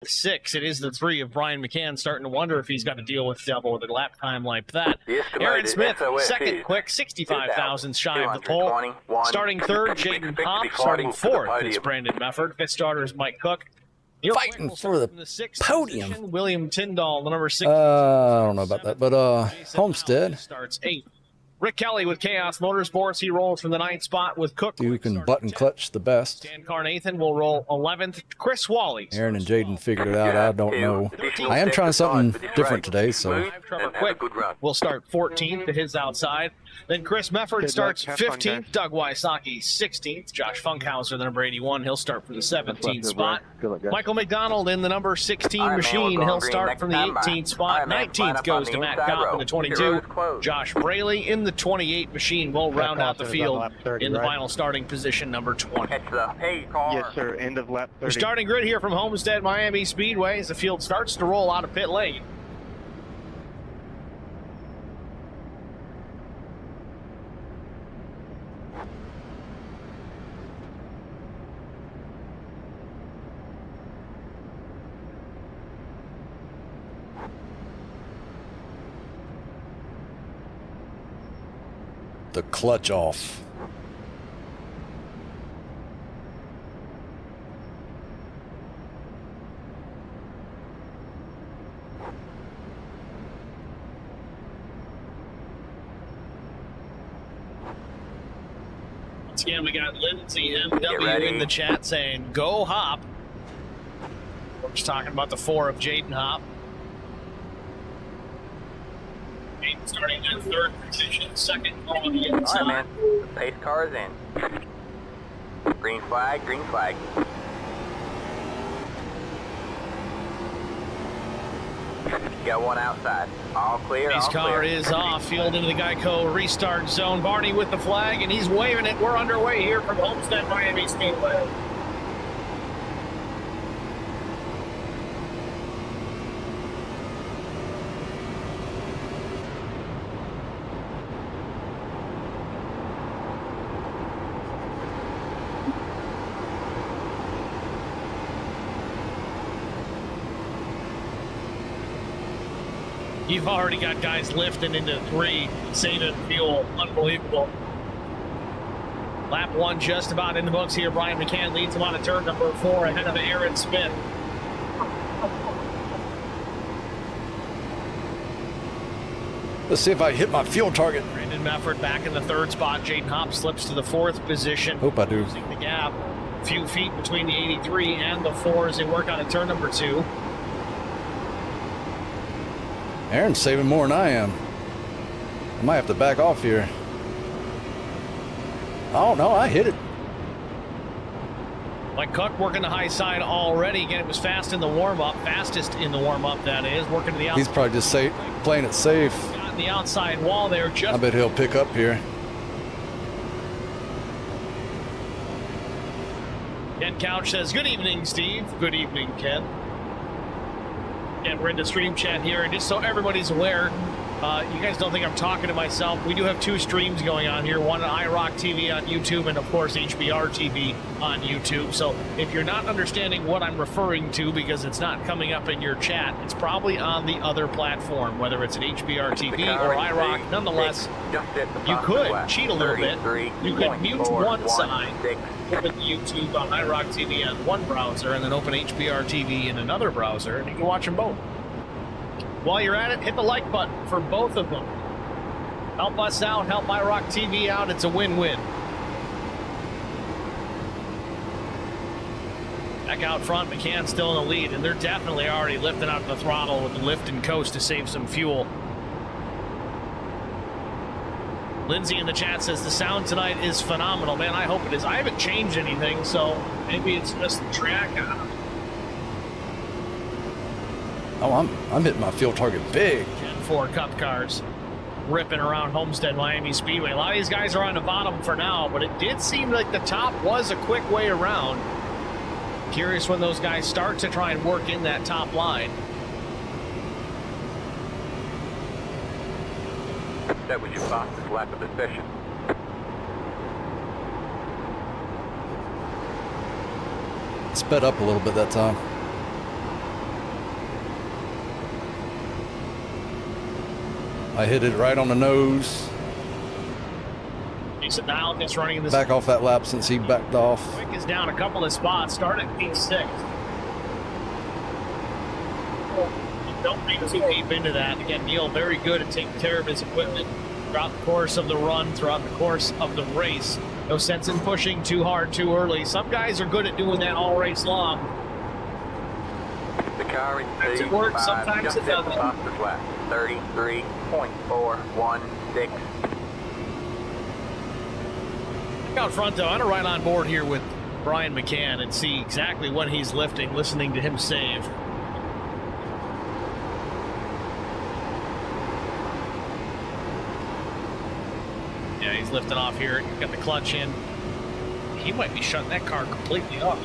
6. It is the 3 of Brian McCann, starting to wonder if he's got to deal with double with a lap time like that. Aaron Smith, second quick, 65 thousandths shy of the pole. Starting third, Jaden Hopp. Starting fourth is Brandon Mefford. Fifth starter is Mike Cook. Fighting for the podium. Position, William Tyndall, the number 6. I don't know about that, but Homestead starts 8th. Rick Kelly with Chaos Motorsports. He rolls from the 9th spot with Cook. who can button clutch the best. Dan Carnathan will roll 11th. Chris Wally. Aaron and Jaden figured it out. I don't know. I am trying something different today, so. Trevor Quick will start 14th to his outside. Then Chris Mefford starts 15th. Doug Wysocki 16th. Josh Funkhauser, the number 81, he'll start from the 17th spot. Michael McDonald in the number 16 machine. He'll start from the 18th spot. 19th goes to Matt Kopp in the 22. Josh Braley in the 28 machine will round out the field in the final starting position, number 20. Yes, sir. End of lap 30. We're starting grid here from Homestead Miami Speedway as the field starts to roll out of pit lane. The clutch off. Once again, we got Lindsay MW in the chat saying, go Hop. We're just talking about the 4 of Jaden Hopp. Starting in third position, second on the inside. All right, man. Pace car is in. Green flag, green flag. Got one outside. All clear, His all car clear. is off, field into the Geico restart zone. Barney with the flag, and he's waving it. We're underway here from Homestead Miami Speedway. You've already got guys lifting into 3, saving fuel. Unbelievable. Lap 1 just about in the books here. Brian McCann leads him on to turn number 4 ahead of Aaron Smith. Let's see if I hit my fuel target. Brandon Mefford back in the 3rd spot. Jaden Hopp slips to the 4th position. Hope I do. Losing the gap. A few feet between the 83 and the 4 as they work on a turn number 2. Aaron's saving more than I am. I might have to back off here. Oh, no, I hit it. Like Cook working the high side already. Again, it was fast in the warm-up. Fastest in the warm-up, that is. Working to the outside. He's probably just playing it safe. Got the outside wall there. Just I bet he'll pick up here. Ken Couch says, good evening, Steve. Good evening, Ken. And we're in the stream chat here, and just so everybody's aware, you guys don't think I'm talking to myself. We do have 2 streams going on here, one on IROC TV on YouTube and, of course, HBR TV on YouTube. So if you're not understanding what I'm referring to because it's not coming up in your chat, it's probably on the other platform, whether it's an HBR TV or IROC. Nonetheless, you could cheat a little bit. You could mute one side, open YouTube on IROC TV on one browser, and then open HBR TV in another browser, and you can watch them both. While you're at it, hit the like button for both of them. Help us out, help IROC TV out. It's a win-win. Back out front, McCann still in the lead, and they're definitely already lifting out the throttle with the lift and coast to save some fuel. Lindsay in the chat says the sound tonight is phenomenal. Man, I hope it is. I haven't changed anything, so maybe it's just the track. Oh, I'm hitting my fuel target big. Gen 4 Cup cars ripping around Homestead Miami Speedway. A lot of these guys are on the bottom for now, but it did seem like the top was a quick way around. Curious when those guys start to try and work in that top line. That was your fastest lap of the session. Sped up a little bit that time. I hit it right on the nose. Jason Dial just running in this. Back off that lap since he backed off. Quick is down a couple of spots. Start at P6. Don't be too deep into that. Again, Neil very good at taking care of his equipment throughout the course of the run, throughout the course of the race. No sense in pushing too hard too early. Some guys are good at doing that all race long. The car in Sometimes it works, sometimes it doesn't. 33.416. Out front, though, I'm going to ride on board here with Brian McCann and see exactly what he's lifting, listening to him save. Yeah, he's lifting off here. Got the clutch in. He might be shutting that car completely off.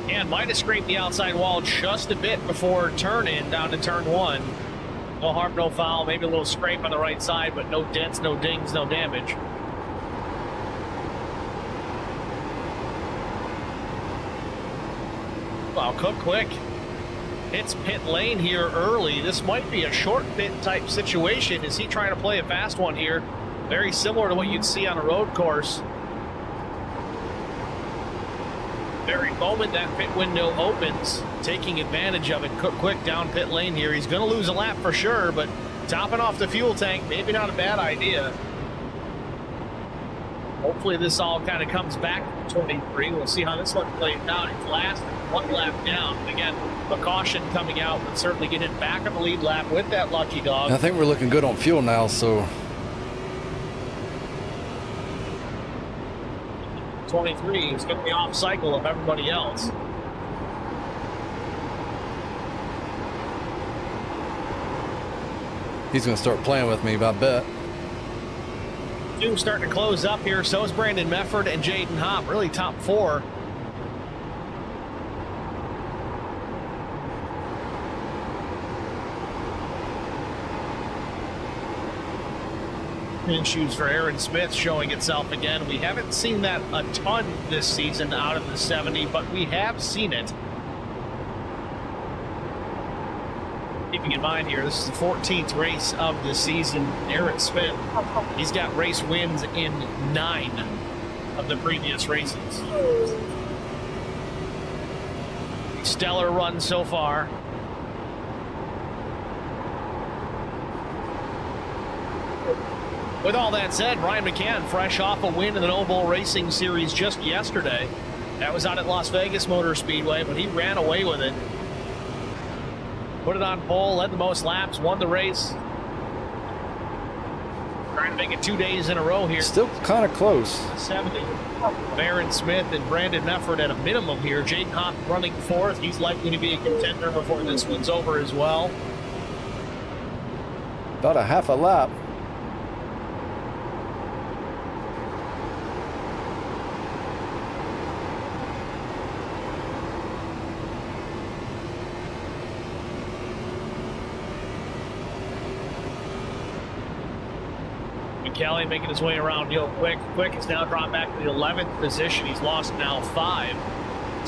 And might have scraped the outside wall just a bit before turn in down to turn 1. No harm, no foul. Maybe a little scrape on the right side, but no dents, no dings, no damage. Wow, Cook quick. Hits pit lane here early. This might be a short pit type situation. Is he trying to play a fast one here? Very similar to what you'd see on a road course. Very moment that pit window opens, taking advantage of it. Cook quick down pit lane here. He's going to lose a lap for sure, but topping off the fuel tank, maybe not a bad idea. Hopefully this all kind of comes back to 23. We'll see how this one plays out. It's last one lap down. Again, a caution coming out, but certainly getting back on the lead lap with that lucky dog. I think we're looking good on fuel now, so 23 is going to be off cycle of everybody else. he's going to start playing with me, I bet. Two starting to close up here. So is Brandon Mefford and Jaden Hopp. Really top 4. Pin shoes for Aaron Smith showing itself again. We haven't seen that a ton this season out of the 70, but we have seen it. Keeping in mind here, this is the 14th race of the season. Aaron Smith, he's got race wins in 9 of the previous races. Stellar run so far. With all that said, Brian McCann, fresh off a win in the No Bull Racing Series just yesterday. That was out at Las Vegas Motor Speedway, but he ran away with it. Put it on pole, led the most laps, won the race. Trying to make it 2 days in a row here. Still kind of close. 70. Aaron Smith and Brandon Mefford at a minimum here. Jaden Hopp running 4th. He's likely to be a contender before this one's over as well. About a half a lap. Kelly making his way around Neil Quick. Quick is now dropped back to the 11th position. He's lost now 5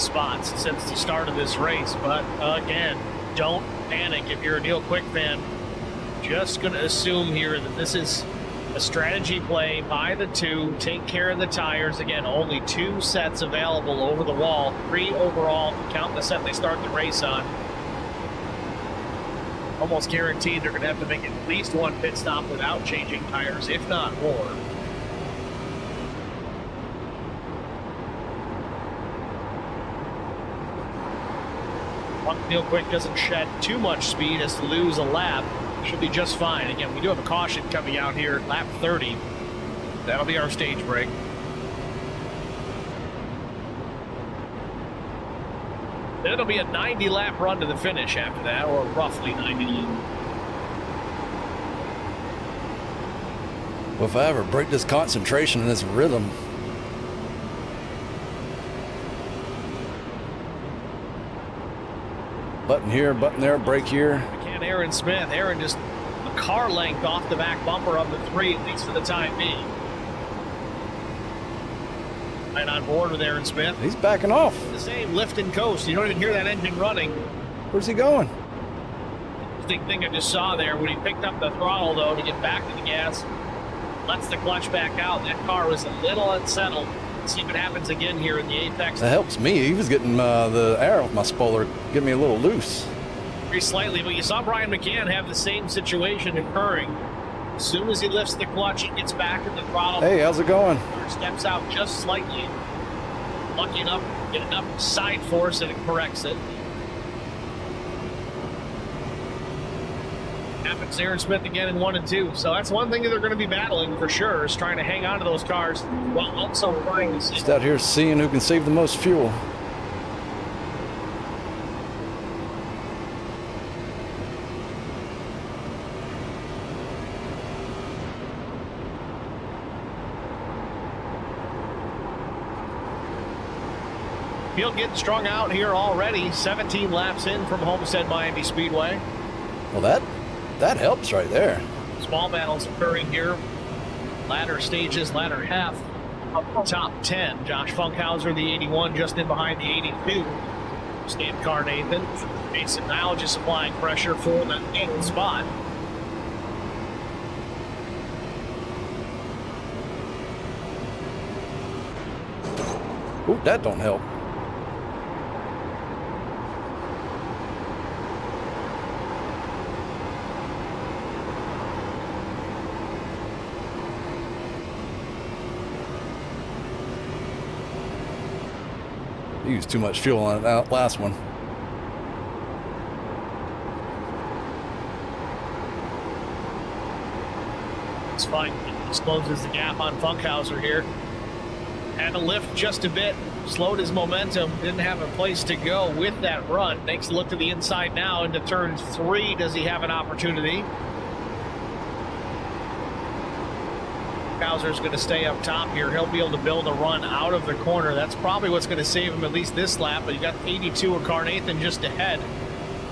spots since the start of this race. But again, don't panic if you're a Neil Quick fan. Just going to assume here that this is a strategy play by the 2. Take care of the tires. Again, only 2 sets available over the wall. 3 overall. Count the set they start the race on. Almost guaranteed they're going to have to make at least 1 pit stop without changing tires, if not more. Neil Quick doesn't shed too much speed as to lose a lap. Should be just fine. Again, we do have a caution coming out here, lap 30. That'll be our stage break. Then it'll be a 90-lap run to the finish after that, or roughly 90. Well, if I ever break this concentration and this rhythm. Button here, button there, brake here. McCann, Aaron Smith. Aaron just a car length off the back bumper of the 3, at least for the time being. Right on board with Aaron Smith. He's backing off. The same lift and coast. You don't even hear that engine running. Where's he going? Interesting thing I just saw there, when he picked up the throttle, though, to get back to the gas, lets the clutch back out. That car was a little unsettled. Let's see if it happens again here in the Apex. That helps me. He was getting the air off my spoiler, getting me a little loose. Very slightly, but you saw Brian McCann have the same situation occurring. As soon as he lifts the clutch, he gets back in the throttle. Hey, how's it going? Steps out just slightly. Lucky enough to get enough side force that it corrects it. Happens to Aaron Smith again in 1 and 2. So that's one thing that they're going to be battling for sure, is trying to hang on to those cars while also trying to see. Just out here seeing who can save the most fuel. Field getting strung out here already. 17 laps in from Homestead Miami Speedway. Well, that helps right there. Small battles occurring here. Latter stages, latter half of the top 10. Josh Funkhauser, the 81, just in behind the 82. Stamp car Nathan. Mason Nile just applying pressure for the 8th spot. Ooh, that don't help. He used too much fuel on that last one. It's fine. He closes the gap on Funkhauser here. Had to lift just a bit, slowed his momentum, didn't have a place to go with that run. Takes a look to the inside now into turn 3. Does he have an opportunity? Funkhauser's going to stay up top here. He'll be able to build a run out of the corner. That's probably what's going to save him at least this lap. But you got 82 of Carnathan just ahead.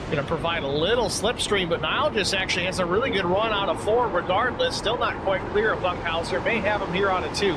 Going to provide a little slipstream, but Nile just actually has a really good run out of 4 regardless. Still not quite clear of Funkhauser. May have him here out of 2.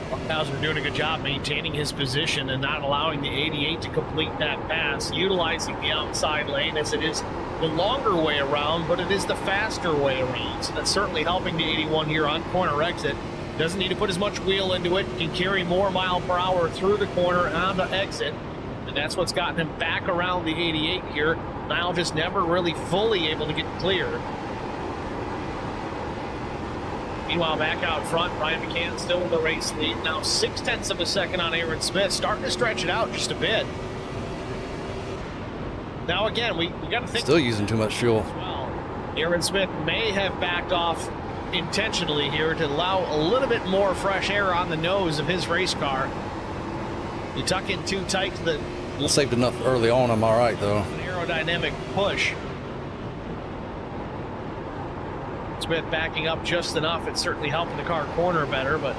Funkhauser doing a good job maintaining his position and not allowing the 88 to complete that pass, utilizing the outside lane as it is the longer way around, but it is the faster way around. So that's certainly helping the 81 here on corner exit. Doesn't need to put as much wheel into it, can carry more mile per hour through the corner and on the exit. And that's what's gotten him back around the 88 here. Nile just never really fully able to get clear. Meanwhile, back out front, Brian McCann still in the race lead. Now 0.6 of a second on Aaron Smith, starting to stretch it out just a bit. Now again, we got to think. Still using too much fuel. Well, Aaron Smith may have backed off intentionally here to allow a little bit more fresh air on the nose of his race car. You tuck in too tight to the. I saved enough early on. I'm all right though. An aerodynamic push. Smith backing up just enough. It's certainly helping the car corner better, but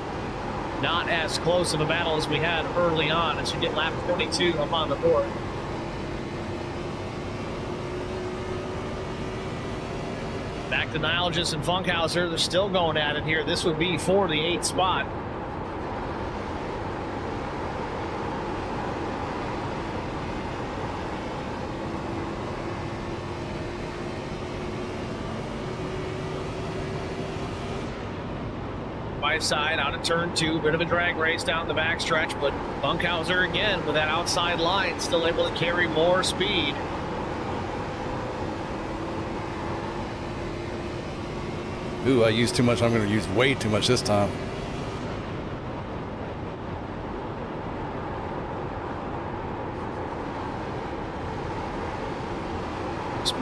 not as close of a battle as we had early on as we get lap 22 up on the board. Back to Nilgis and Funkhauser. They're still going at it here. This would be for the 8th spot. Side out of turn 2, bit of a drag race down the backstretch, but Funkhauser again with that outside line still able to carry more speed. Ooh, I used too much. I'm going to use way too much this time.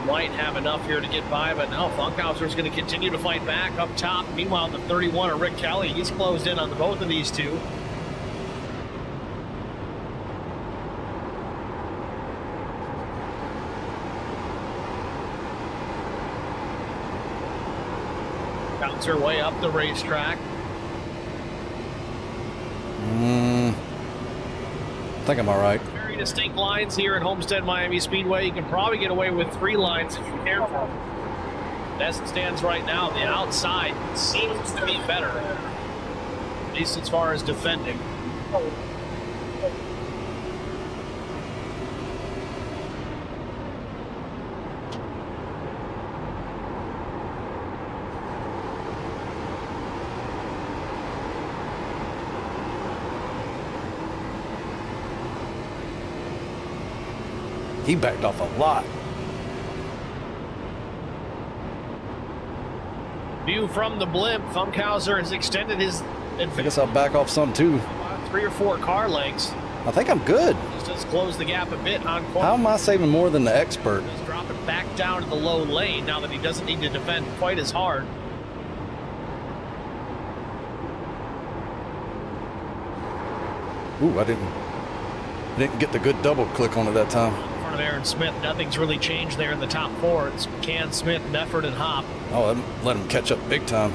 Might have enough here to get by, but no, Funkhauser's going to continue to fight back up top. Meanwhile, the 31 of Rick Kelly, he's closed in on the both of these two. Bouncer way up the racetrack. I think I'm all right. Very distinct lines here at Homestead Miami Speedway. You can probably get away with 3 lines if you're careful. As it stands right now, the outside seems to be better, at least as far as defending. He backed off a lot. View from the blimp, Funkhauser has extended his I guess I'll back off some too. 3 or 4 car lengths. I think I'm good. Just does close the gap a bit on corner. How am I saving more than the expert? Just drop it back down to the low lane now that he doesn't need to defend quite as hard. Ooh, I didn't get the good double click on it that time. In front of Aaron Smith, nothing's really changed there in the top 4. It's McCann, Smith, Mefford, and Hop. Oh, that let him catch up big time.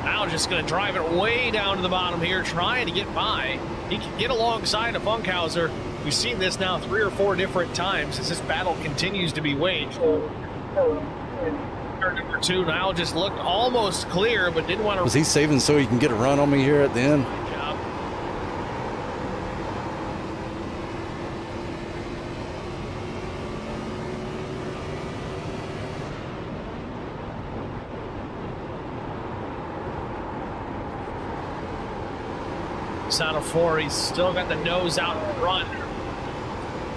Now just going to drive it way down to the bottom here, trying to get by. He can get alongside of Funkhauser. We've seen this now 3 or 4 different times as this battle continues to be waged. Turn number 2 now just looked almost clear, but didn't want to. Was he saving so he can get a run on me here at the end? Good job. It's out of 4. He's still got the nose out in front.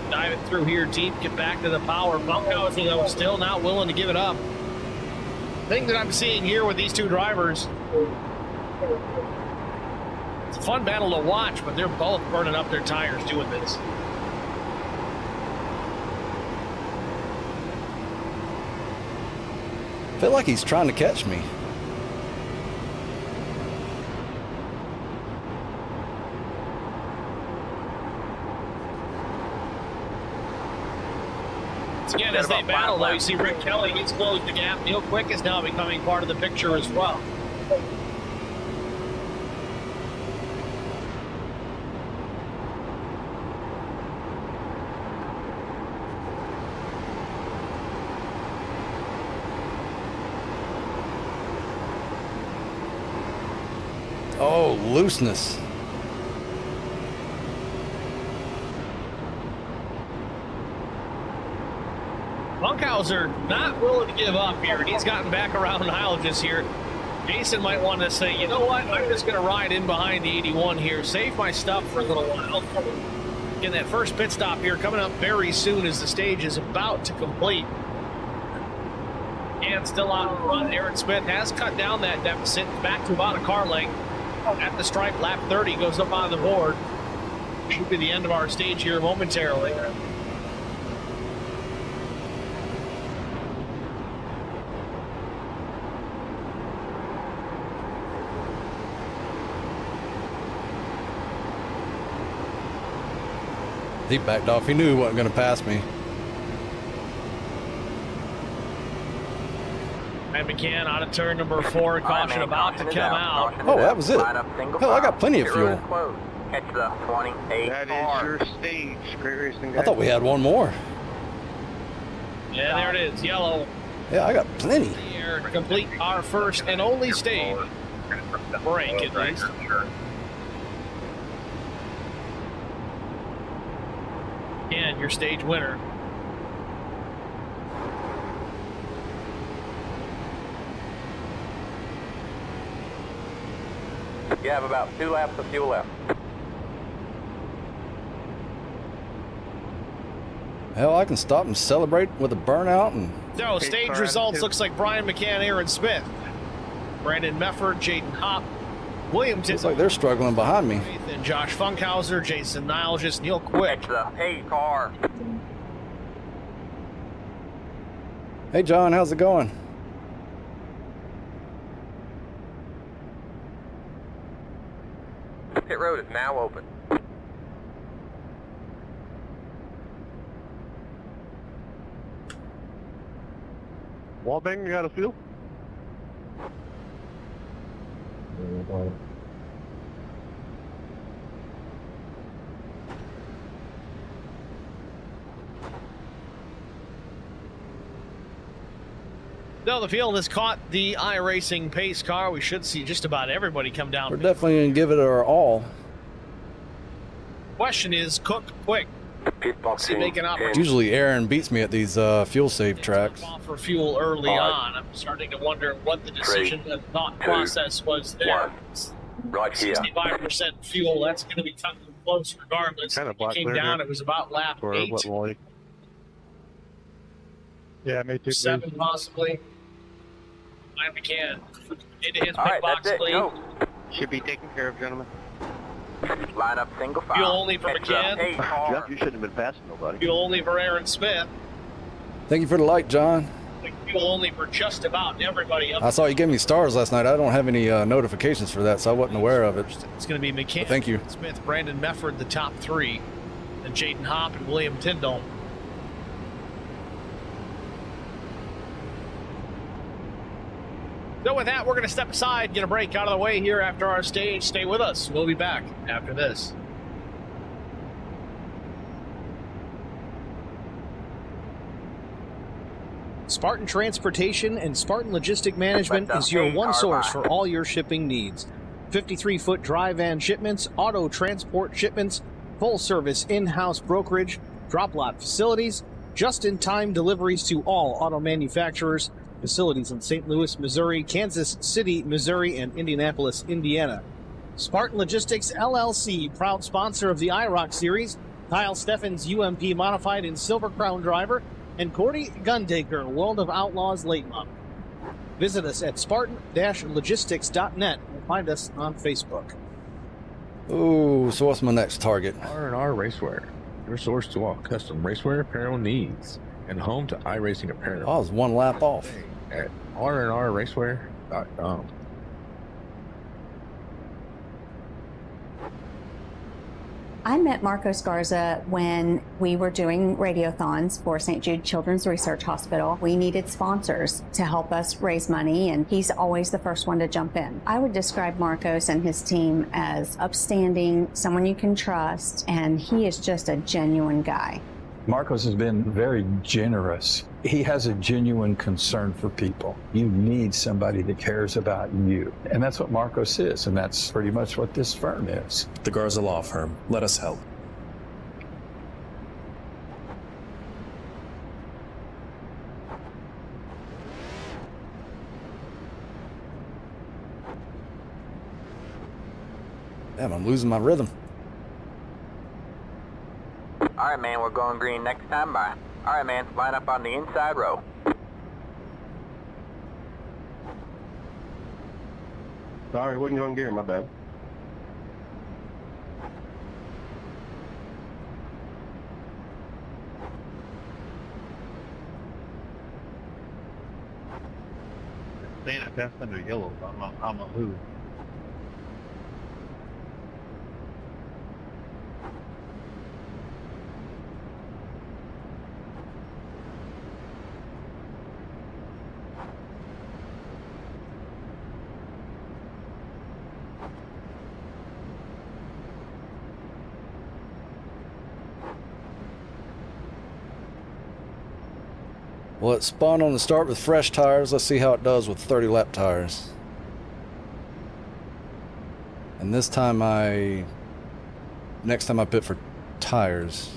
Dive it through here deep, get back to the power. Funkhauser, though, still not willing to give it up. Thing that I'm seeing here with these 2 drivers, it's a fun battle to watch, but they're both burning up their tires doing this. I feel like he's trying to catch me. Again, as they battle, though, you see Rick Kelly, he's closed the gap. Neil Quick is now becoming part of the picture as well. Oh, looseness. Funkhauser not willing to give up here, and he's gotten back around Hilges here. Jason might want to say, you know what, I'm just going to ride in behind the 81 here, save my stuff for a little while. Again, that first pit stop here coming up very soon as the stage is about to complete. And still out in front, Aaron Smith has cut down that deficit back to about a car length. At the stripe, lap 30 goes up on the board. Should be the end of our stage here momentarily. He backed off. He knew he wasn't going to pass me. And McCann out of turn number 4. Caution about to come out. Oh, that was it. Hell, I got plenty of fuel. Catch the 28 That car. is your stage. Great racing, guys. I thought we had one more. Yeah, there it is. Yellow. Yeah, I got plenty. Here to complete our first and only stage. Break, at least. And your stage winner. You have about 2 laps of fuel left. Hell, I can stop and celebrate with a burnout. And So, stage results looks like Brian McCann, Aaron Smith, Brandon Mefford, Jaden Hopp, William looks like they're struggling behind me. and Josh Funkhauser, Jason Niles, Neil Quick. Catch the 8 car. Hey, John, how's it going? Pit road is now open. Wallbanger got a fuel? No, the field has caught the iRacing pace car. We should see just about everybody come down. We're definitely going to give it our all. Question is, cook quick. See if they can operate. Usually Aaron beats me at these fuel save tracks. For fuel early on. I'm starting to wonder what the decision and thought process was there. Right here. 65% fuel, that's going to be tough and close regardless. Kind of It black came clear down, here. it was about lap Or 8, what Wally? Yeah, me too. 7 possibly. If we can. Into his All pit right, box that's it. lead. Go. Should be taken care of, gentlemen. Line up single file. Fuel only for Heads up. McCann. Hey, car. Jeff, you shouldn't have been passing nobody. Fuel only for Aaron Smith. Thank you for the like, John. Fuel only for just about everybody up. I saw you give me stars last night. I don't have any notifications for that, so I wasn't aware of it. It's going to be McCann, But thank you. Smith, Brandon Mefford, the top 3, and Jaden Hopp and William Tyndall. So with that, we're going to step aside, get a break out of the way here after our stage. Stay with us. We'll be back after this. Spartan Transportation and Spartan Logistic Management is your one source for all your shipping needs. 53-foot dry van shipments, auto transport shipments, full service in-house brokerage, drop lot facilities, just-in-time deliveries to all auto manufacturers, facilities in St. Louis, Missouri, Kansas City, Missouri, and Indianapolis, Indiana. Spartan Logistics LLC, proud sponsor of the IROC series, Kyle Steffens UMP Modified and Silver Crown Driver, and Cordy Gundaker, World of Outlaws late model. Visit us at spartan-logistics.net and find us on Facebook. Ooh, so what's my next target? R&R Racewear, your source to all custom racewear apparel needs, and home to iRacing apparel. I was one lap off. At rnrracewear.com. I met Marcos Garza when we were doing radiothons for St. Jude Children's Research Hospital. We needed sponsors to help us raise money, and he's always the first one to jump in. I would describe Marcos and his team as upstanding, someone you can trust, and he is just a genuine guy. Marcos has been very generous. He has a genuine concern for people. You need somebody that cares about you. And that's what Marcos is, and that's pretty much what this firm is. The Garza Law Firm. Let us help. Damn, I'm losing my rhythm. All right, man, we're going green next time by. All right, man, line up on the inside row. Sorry, wasn't going gear, my bad. Staying at best under yellow, I'm a who. Well, it spun on the start with fresh tires. Let's see how it does with 30 lap tires. And this time next time I pit for tires.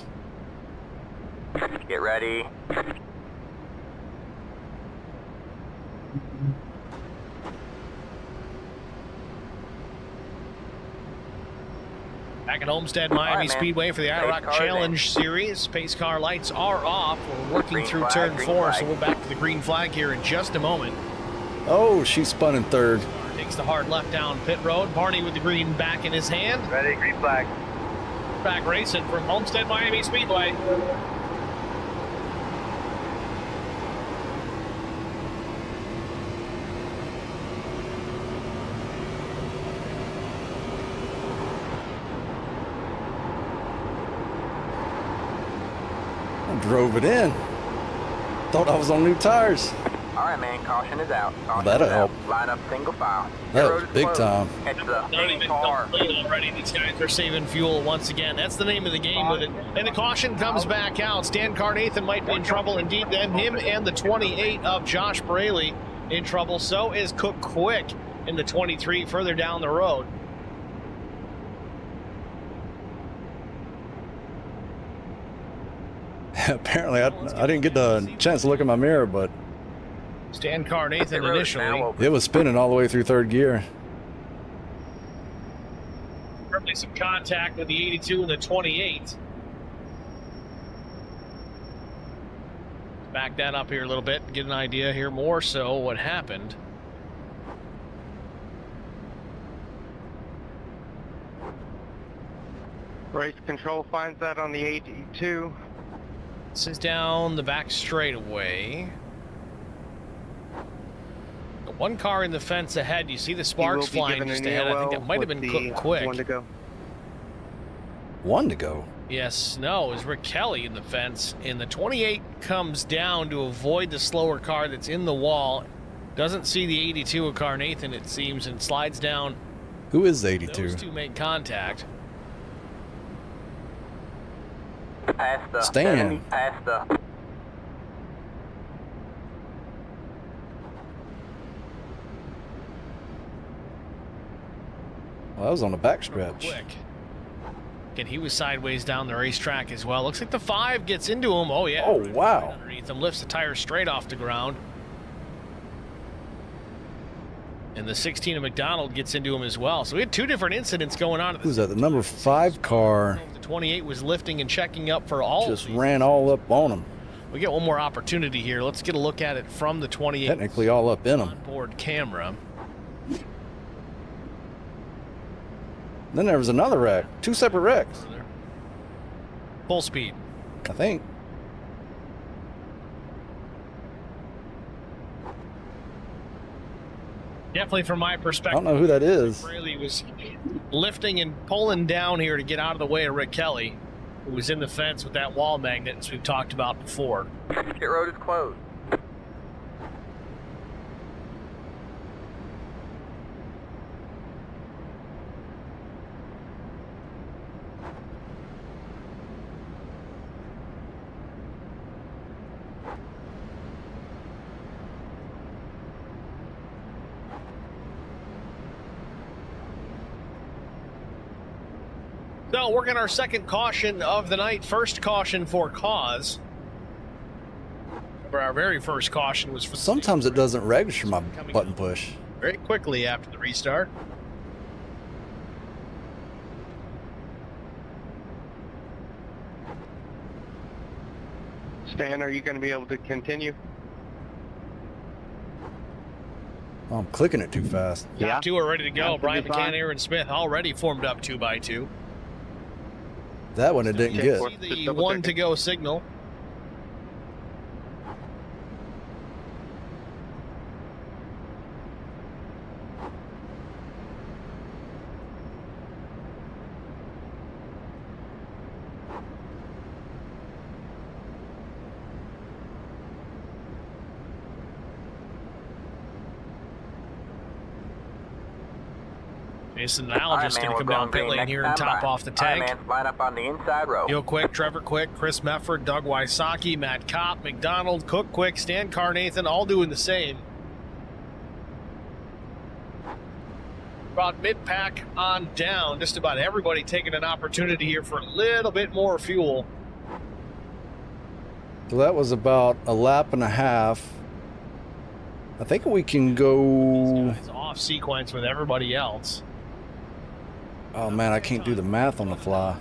Get ready. Back at Homestead, Miami right, man. Speedway for the Pace IROC cars Challenge Series. Pace car lights are off. We're working Green through flag, turn green 4, flag. so we're back to the green flag here in just a moment. Oh, she spun in third. Takes the hard left down pit road. Barney with the green back in his hand. Ready, green flag. Back racing from Homestead, Miami Speedway. I drove it in. Thought I was on new tires. All All right, man. Caution is out. Caution That'll is out. help. Line up single file. That Road was is big closed. time. Catch the Not even car. complete already. These guys are saving fuel once again. That's the name of the game with it. And the caution comes back out. Stan Carnathan might be in trouble indeed. Then him and the 28 of Josh Braley in trouble. So is Cook Quick in the 23 further down the road. Apparently, I didn't get the chance to look in my mirror, but Stan Carnathan The road is now initially. open. it was spinning all the way through third gear. Certainly some contact with the 82 and the 28. Back that up here a little bit, get an idea here more so what happened. Race control finds that on the 82. This is down the back straightaway. Got one car in the fence ahead. You see the sparks He will be flying given just an ahead. I think EOL that might have with been the Cook Quick. One to go. One to go. Yes, no, it was Rick Kelly in the fence. And the 28 comes down to avoid the slower car that's in the wall. Doesn't see the 82 of Carnathan, it seems, and slides down. Who is the 82? Those two make contact. Past the Stan. 70, past the Well, that was on the back stretch. Quick. And he was sideways down the racetrack as well. Looks like the 5 gets into him. Oh, yeah. Oh, Right wow. underneath him, lifts the tire straight off the ground. And the 16 of McDonald gets into him as well. So we had two different incidents going on at Who's the that? The number 5 car The 28 was lifting and checking up for all. just of these. ran all up on him. We get one more opportunity here. Let's get a look at it from the 28 Technically all up in him. onboard camera. Then there was another wreck. 2 separate wrecks, Full speed. I think. Definitely from my I perspective. don't know who that is. Braley was lifting and pulling down here to get out of the way of Rick Kelly, who was in the fence with that wall magnet, as we've talked about before. pit road is closed. So, working our second caution of the night. First caution for cause. Our very first caution was for Sometimes it doesn't register my button push. very quickly after the restart. Stan, are you going to be able to continue? Oh, I'm clicking it too fast. Top two are ready to go. That's Brian gonna be McCann, fine. Aaron Smith already formed up 2x2. That one it didn't Check get. for- See Just the double one checking. to go signal. Jason Nile just going to come down pit lane here and top off the tank. All right, man, line up on the inside row. Neil Quick, Trevor Quick, Chris Mefford, Doug Wysocki, Matt Kopp, McDonald, Cook Quick, Stan Carnathan, all doing the same. About mid-pack on down, just about everybody taking an opportunity here for a little bit more fuel. So that was about a lap and a half. I think we can go. It's off sequence with everybody else. Oh man, I can't do the math on the fly.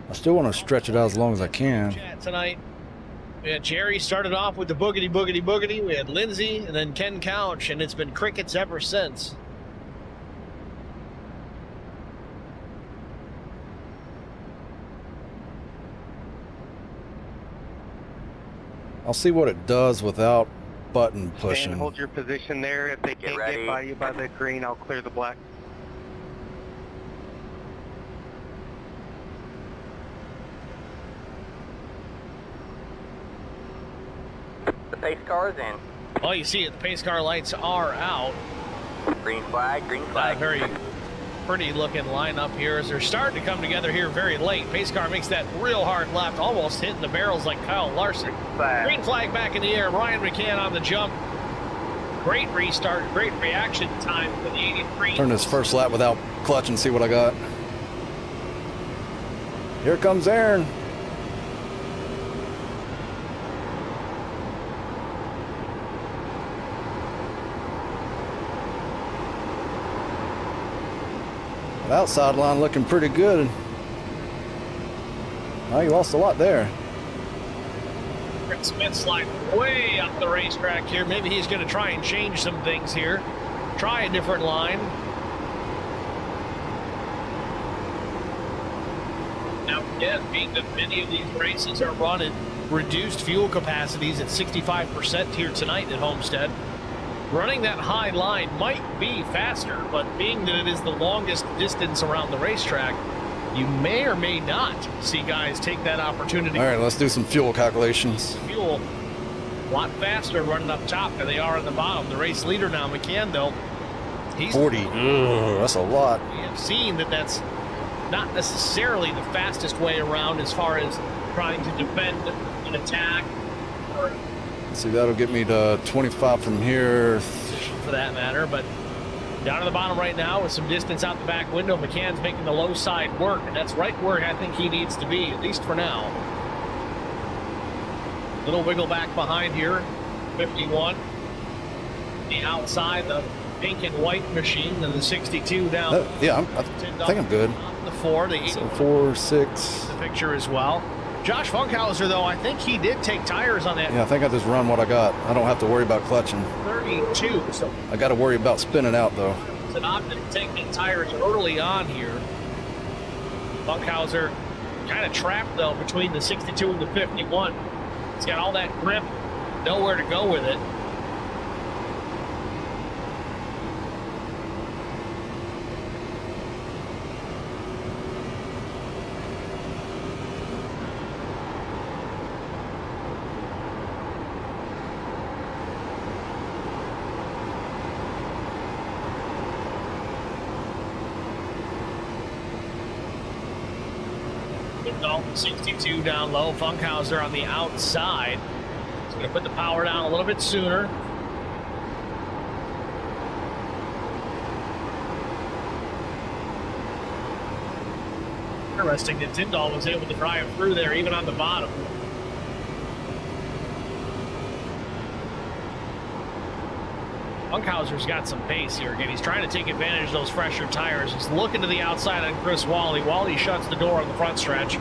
I still want to stretch it out as long as I can. Chat tonight. We had Jerry started off with the boogity boogity boogity. We had Lindsay and then Ken Couch, and it's been crickets ever since. I'll see what it does without button Stan, pushing. hold your position there. If they can't ready. get by you by the green, I'll clear the black. Pace cars in. Oh, you see it. The pace car lights are out. Green flag, green Not a flag. very pretty looking lineup here as they're starting to come together here very late. Pace car makes that real hard left, almost hitting the barrels like Kyle Larson. Green flag back in the air. Ryan McCann on the jump. Great restart, great reaction time for the 83. Turn this first lap without clutch and see what I got. Here comes Aaron. The outside line looking pretty good. Oh, you lost a lot there. Rick Smith sliding way up the racetrack here. Maybe he's going to try and change some things here. Try a different line. Now, again, being that many of these races are run at reduced fuel capacities at 65% here tonight at Homestead, running that high line might be faster, but being that it is the longest distance around the racetrack, you may or may not see guys take that opportunity. All right, let's do some fuel calculations. Fuel a lot faster running up top than they are on the bottom. The race leader now, McCann, though, he's 40. Ugh, that's a lot. we have seen that that's not necessarily the fastest way around as far as trying to defend an attack or See, that'll get me to 25 from here. position for that matter. But down to the bottom right now with some distance out the back window, McCann's making the low side work, and that's right where I think he needs to be, at least for now. Little wiggle back behind here, 51. The outside, the pink and white machine, and the 62 down. Yeah, I think I'm good. The 4, the 8. So 4, 6. The picture as well. Josh Funkhauser, though, I think he did take tires on that Yeah, I think I just run what I got. I don't have to worry about clutching. 32. So I got to worry about spinning out, though. it's an option to take the tires early on here. Funkhauser kind of trapped, though, between the 62 and the 51. He's got all that grip, nowhere to go with it. Dalton 62 down low. Funkhauser on the outside. He's going to put the power down a little bit sooner. Interesting that Tyndall was able to drive through there even on the bottom. Funkhauser's got some pace here. Again, he's trying to take advantage of those fresher tires. He's looking to the outside on Chris Wally. Wally shuts the door on the front stretch.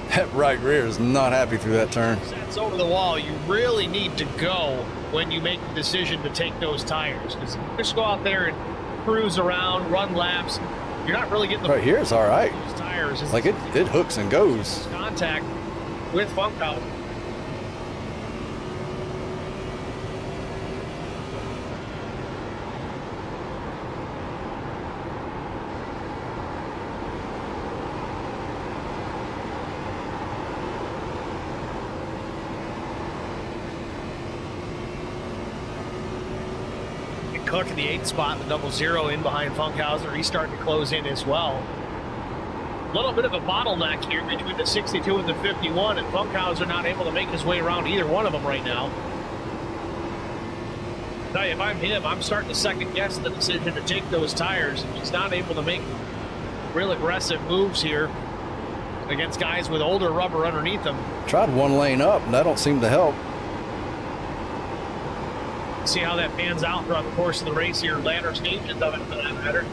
That right rear is not happy through that turn. Sets over the wall. You really need to go when you make the decision to take those tires. Because if you just go out there and cruise around, run laps, you're not really getting the Right here is all right. those tires. Like it hooks and goes. Contact with Funkhauser. Cook in the 8th spot, the 00 in behind Funkhauser. He's starting to close in as well. A little bit of a bottleneck here between the 62 and the 51, and Funkhauser not able to make his way around either one of them right now. Tell you, if I'm him, I'm starting to second guess the decision to take those tires. If he's not able to make real aggressive moves here against guys with older rubber underneath them. Tried one lane up, and that don't seem to help. See how that pans out throughout the course of the race here, latter stages of it for that matter.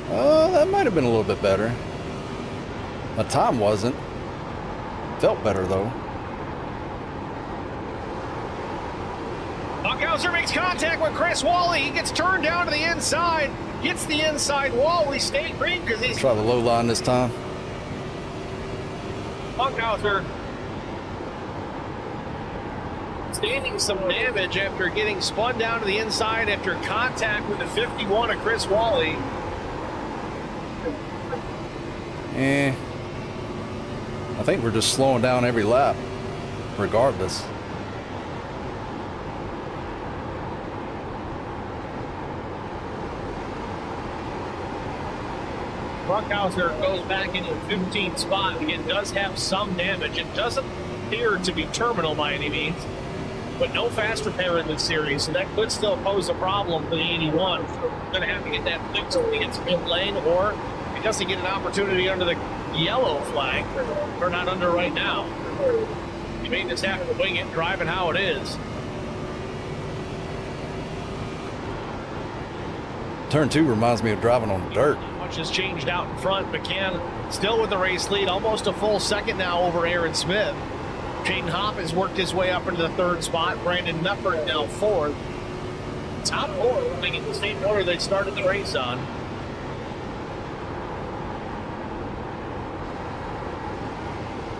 That might have been a little bit better. My time wasn't. Felt better, though. Funkhauser makes contact with Chris Wally. He gets turned down to the inside, gets the inside wall. We stay green because he's Try the low line this time. Funkhauser sustaining some damage after getting spun down to the inside after contact with the 51 of Chris Wally. I think we're just slowing down every lap. regardless. Bruckhauser goes back into the 15th spot. Again, does have some damage. It doesn't appear to be terminal by any means, but no fast repair in this series, so that could still pose a problem for the 81. Going to have to get that fixed when he gets mid lane, or he doesn't get an opportunity under the yellow flag. We're not under right now. He may just have to wing it, drive it how it is. Turn 2 reminds me of driving on dirt. Much has changed out in front. McCann still with the race lead, almost a full second now over Aaron Smith. Jaden Hopp has worked his way up into the 3rd spot. Brandon Nufford now 4th. Top 4 running in the same order they started the race on.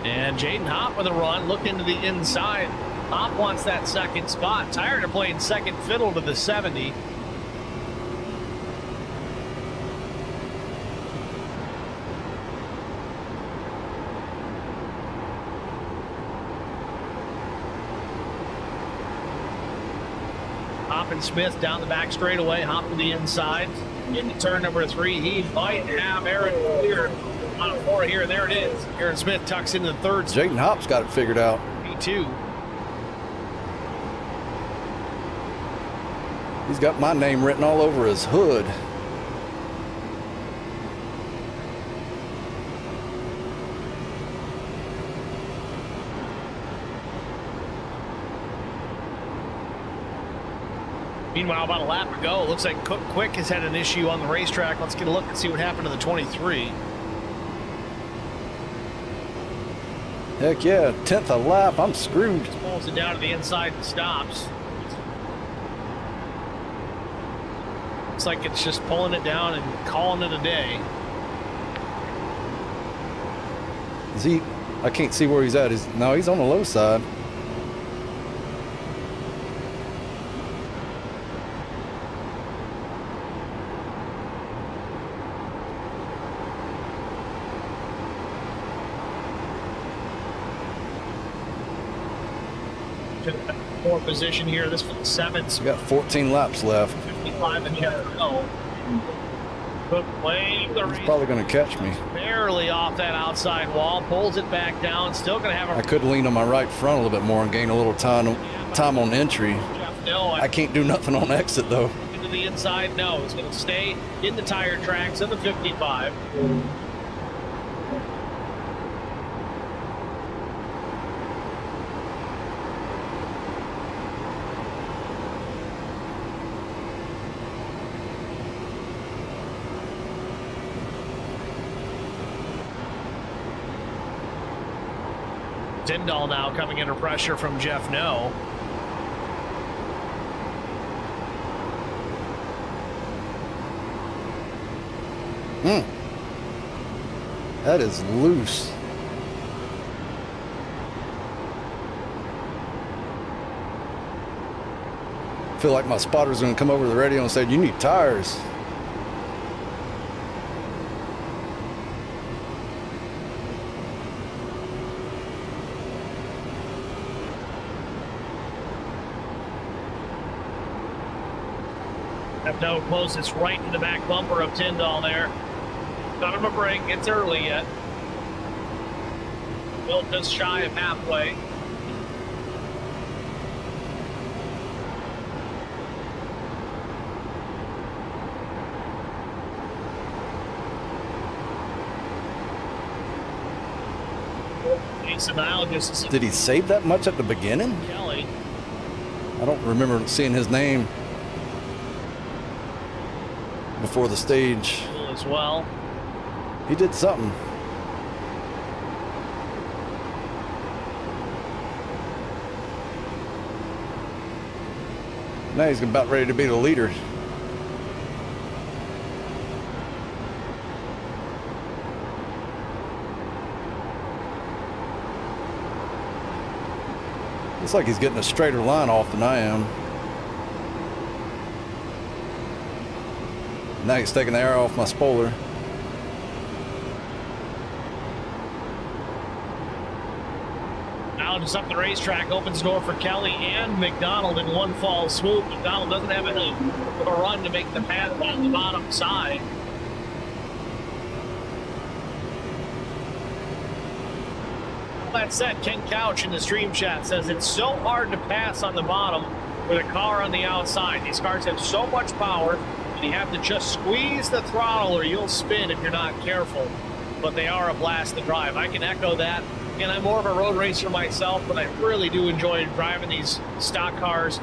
And Jaden Hopp with a run, look into the inside. Hopp wants that 2nd spot. Tired of playing second fiddle to the 70. Hopp and Smith down the back straightaway. Hopp to the inside. Into turn number 3. He might have Aaron clear on a 4 here. There it is. Aaron Smith tucks into the 3rd. Jaden Hopp's got it figured out. P2. He's got my name written all over his hood. Meanwhile, about a lap to go. Looks like Cook Quick has had an issue on the racetrack. Let's get a look and see what happened to the 23. Heck yeah, 10th a lap, I'm screwed. Just pulls it down to the inside and stops. Looks like it's just pulling it down and calling it a day. Is he? I can't see where he's at. No, he's on the low side. More position here. This for the 7th. We got 14 laps left. 55 and yet to go. Cook waved the race. He's probably going to catch me. Barely off that outside wall. Pulls it back down. Still going to have a... I could lean on my right front a little bit more and gain a little time on entry. No, I can't do nothing on exit though. Into the inside, no. It's going to stay in the tire tracks of the 55. Tyndall now coming under pressure from Jeff No. That is loose. I feel like my spotter's going to come over the radio and say, "You need tires." No closes right in the back bumper of Tyndall there. Got him a break. It's early yet. Bill just shy of halfway. Did he save that much at the beginning? Kelly. I don't remember seeing his name before the stage as well. He did something. Now he's about ready to be the leader. Looks like he's getting a straighter line off than I am. Now he's taking the air off my spoiler. Now just up the racetrack, opens door for Kelly and McDonald in one fall swoop. McDonald doesn't have any of a run to make the path on the bottom side. That said, Ken Couch in the stream chat says it's so hard to pass on the bottom with a car on the outside. These cars have so much power, and you have to just squeeze the throttle or you'll spin if you're not careful. But they are a blast to drive. I can echo that. And I'm more of a road racer myself, but I really do enjoy driving these stock cars,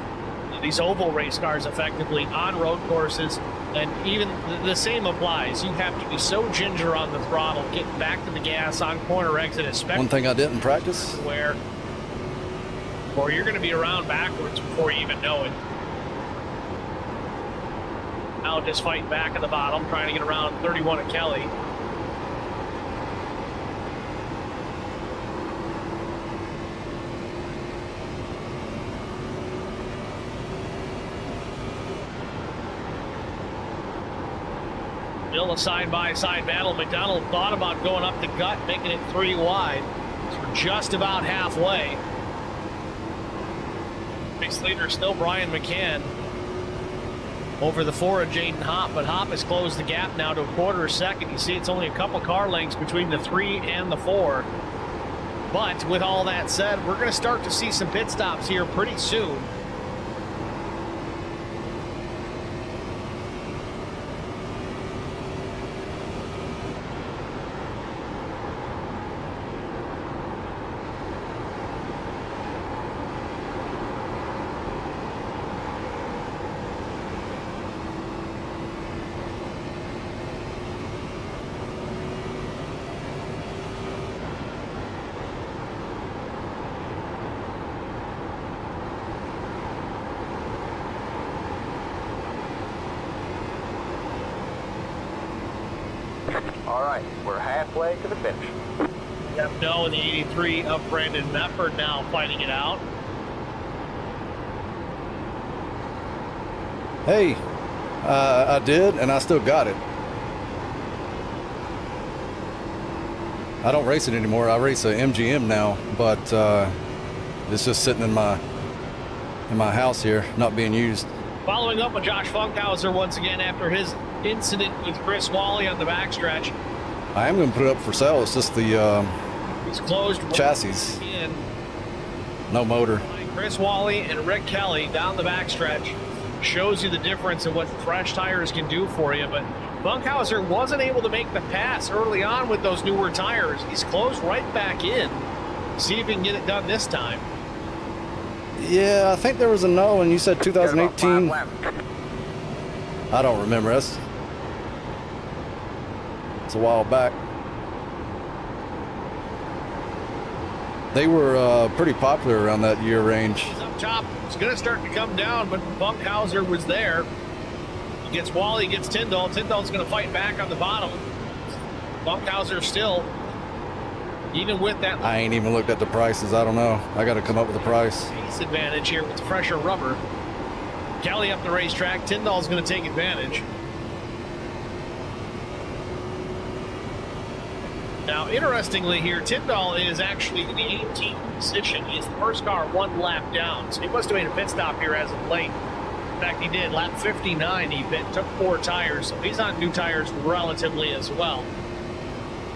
these oval race cars effectively on road courses. And even the same applies. You have to be so ginger on the throttle, getting back to the gas on corner exit, especially. One thing I didn't practice. Or you're going to be around backwards before you even know it. Now just fighting back at the bottom, trying to get around 31 at Kelly. Still a side-by-side battle. McDonald thought about going up the gut, making it 3 wide. So we're just about halfway. Race leader still Brian McCann over the 4 of Jaden Hopp, but Hopp has closed the gap now to a quarter second. You see it's only a couple car lengths between the 3 and the 4. But with all that said, we're going to start to see some pit stops here pretty soon. All right, we're halfway to the finish. Yep, no, in the 83 of Brandon Mefford now fighting it out. Hey, I did, and I still got it. I don't race it anymore. I race a MGM now, but it's just sitting in my house here, not being used. Following up with Josh Funkhauser once again after his incident with Chris Wally on the backstretch. I am going to put it up for sale. It's just the He's closed chassis, in. no motor. Chris Wally and Rick Kelly down the backstretch shows you the difference in what fresh tires can do for you. But Funkhauser wasn't able to make the pass early on with those newer tires. He's closed right back in. See if he can get it done this time. Yeah, I think there was a no, and you said 2018. I don't remember. It's a while back. They were pretty popular around that year range. He's up top. It's going to start to come down, but Funkhauser was there. He gets Wally, gets Tyndall. Tyndall's going to fight back on the bottom. Funkhauser still, even with that. I ain't even looked at the prices. I don't know. I got to come up with a price. Pace advantage here with fresher rubber. Kelly up the racetrack. Tyndall's going to take advantage. Now, interestingly here, Tyndall is actually in the 18th position. He's the first car 1 lap down, so he must have made a pit stop here as of late. In fact, he did. Lap 59, he took 4 tires, so he's on new tires relatively as well.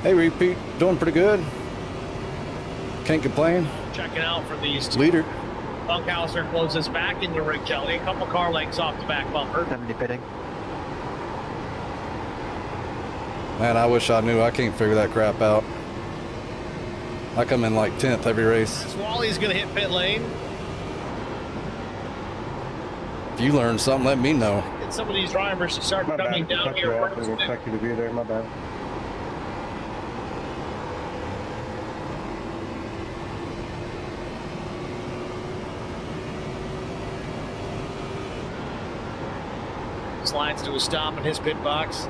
Hey, Repeat, doing pretty good. Can't complain. Checking out for these two. Leader. Funkhauser closes back into Rick Kelly, a couple car lengths off the back bumper. 70 pitting. Man, I wish I knew. I can't figure that crap out. I come in like 10th every race. Wally's going to hit pit lane. If you learn something, let me know. Get some of these drivers to start coming down here. I didn't expect you to be there, my bad. Slides to a stop in his pit box.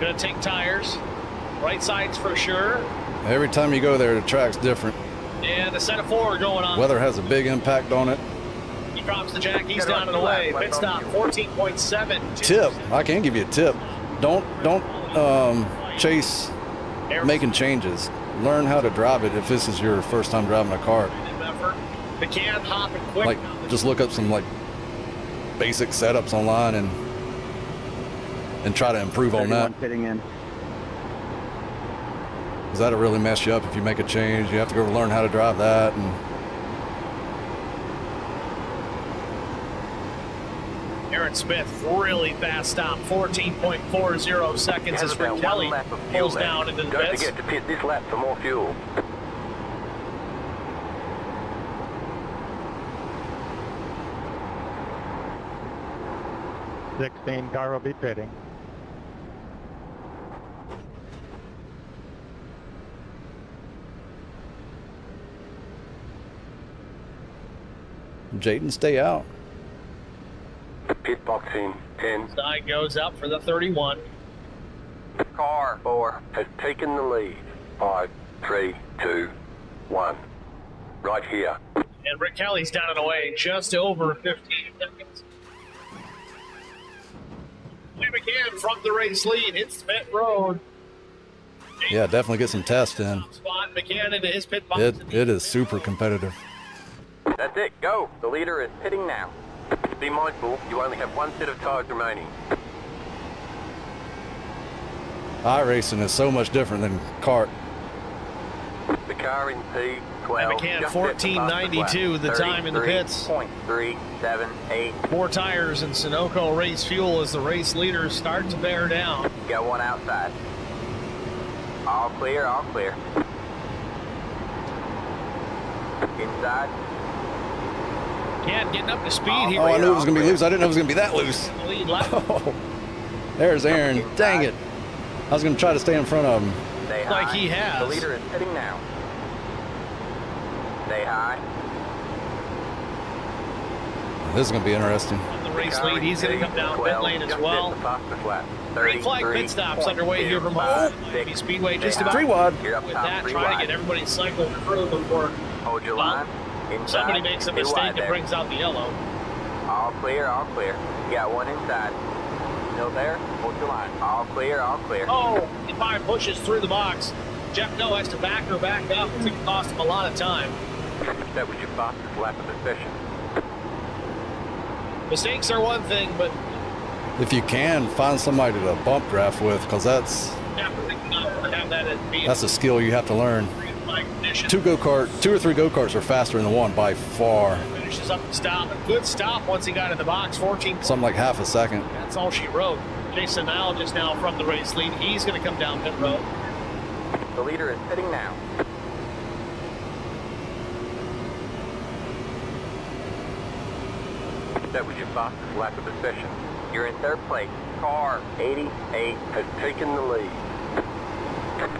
Gonna take tires. Right sides for sure. Every time you go there, the track's different. And a set of 4 going on. Weather has a big impact on it. He drops the jack. He's down and away. Pit stop 14.7. Tip. I can give you a tip. Don't chase making changes. learn how to drive it if this is your first time driving a car. McCann hopping quick. Like, just look up some like basic setups online and try to improve on that. Pitting in. Because that'll really mess you up if you make a change. You have to go learn how to drive that. And Aaron Smith, really fast stop. 14.40 seconds as Rick Kelly pulls down into the Don't pits. forget to pit this lap for more fuel. 16 car will be pitting. Jaden, stay out. Pit box in 10. Side goes up for the 31. Car 4 has taken the lead. 5, 3, 2, 1. Right here. And Rick Kelly's down and away just over 15 seconds. Lee McCann from the race lead. It's pit road. Yeah, definitely get some tests in. Spot McCann into his pit box. It is super competitive. That's it, go. The leader is pitting now. Be mindful, you only have one set of tires remaining. iRacing is so much different than kart. The car in P12. And McCann 14.92 the time in the pits. 0.378. 4 tires and Sunoco race fuel as the race leaders start to bear down. Got one outside. All clear, all clear. Inside. McCann getting up to speed here. Oh, I knew it was going to be loose. I didn't know it was going to be that loose. Lead lap. Oh, there's Aaron. Dang it. I was going to try to stay in front of him. Stay high. Like he has. The leader is pitting now. Stay high. This is going to be interesting. On the race lead, he's going to come down pit lane as well. Green flag pit stops underway here from Miami Speedway. Just about 3 wide. with that, trying to get everybody cycling through before Hold your line. somebody makes a mistake and brings out the yellow. All clear, all clear. You got one inside. Still there? Hold your line. All clear, all clear. Oh, he fire pushes through the box. Jeff No has to back her back up. It's going to cost him a lot of time. That was your fastest lap of the session. Mistakes are one thing, but If you can, find somebody to bump draft with, because that's have that as being a skill you have to learn. green flag condition. 2 or 3 go-karts are faster than the one by far. Finishes up the stop. A good stop once he got in the box. 14. Something like half a second. That's all she wrote. Jason Al just now from the race lead. He's going to come down pit road. The leader is pitting now. That was your fastest lap of the session. You're in third place. Car 88 has taken the lead.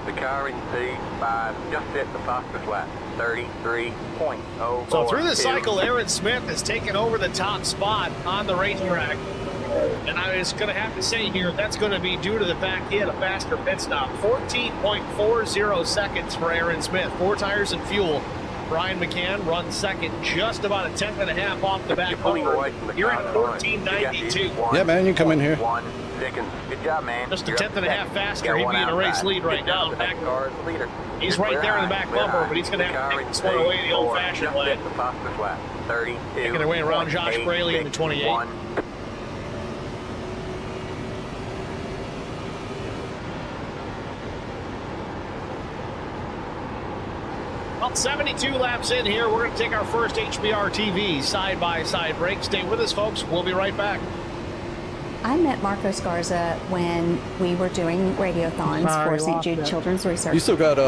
The car in P5 just set the fastest lap. 33.0. So through the cycle, Aaron Smith has taken over the top spot on the racetrack. And I was going to have to say here, that's going to be due to the fact he had a faster pit stop. 14.40 seconds for Aaron Smith. 4 tires and fuel. Brian McCann runs second, just about a 10.5 off the back bumper. You're at 14.92. Yeah, man, you come in here. 1 second. Good job, man. Just a You're up 10.5 second. faster. Got He'd one be in a race outside. lead right Good job. now. The back car is the leader. He's right there in the back bumper, but he's going to have to take this one away the old-fashioned way. The fastest lap. 32. Taking their way around Josh Braley in the 28. 1. Well, 72 laps in here. We're going to take our first HBR TV side-by-side break. Stay with us, folks. We'll be right back. I met Marco Scarza when we were doing radiothons for St. Jude Children's Research You still got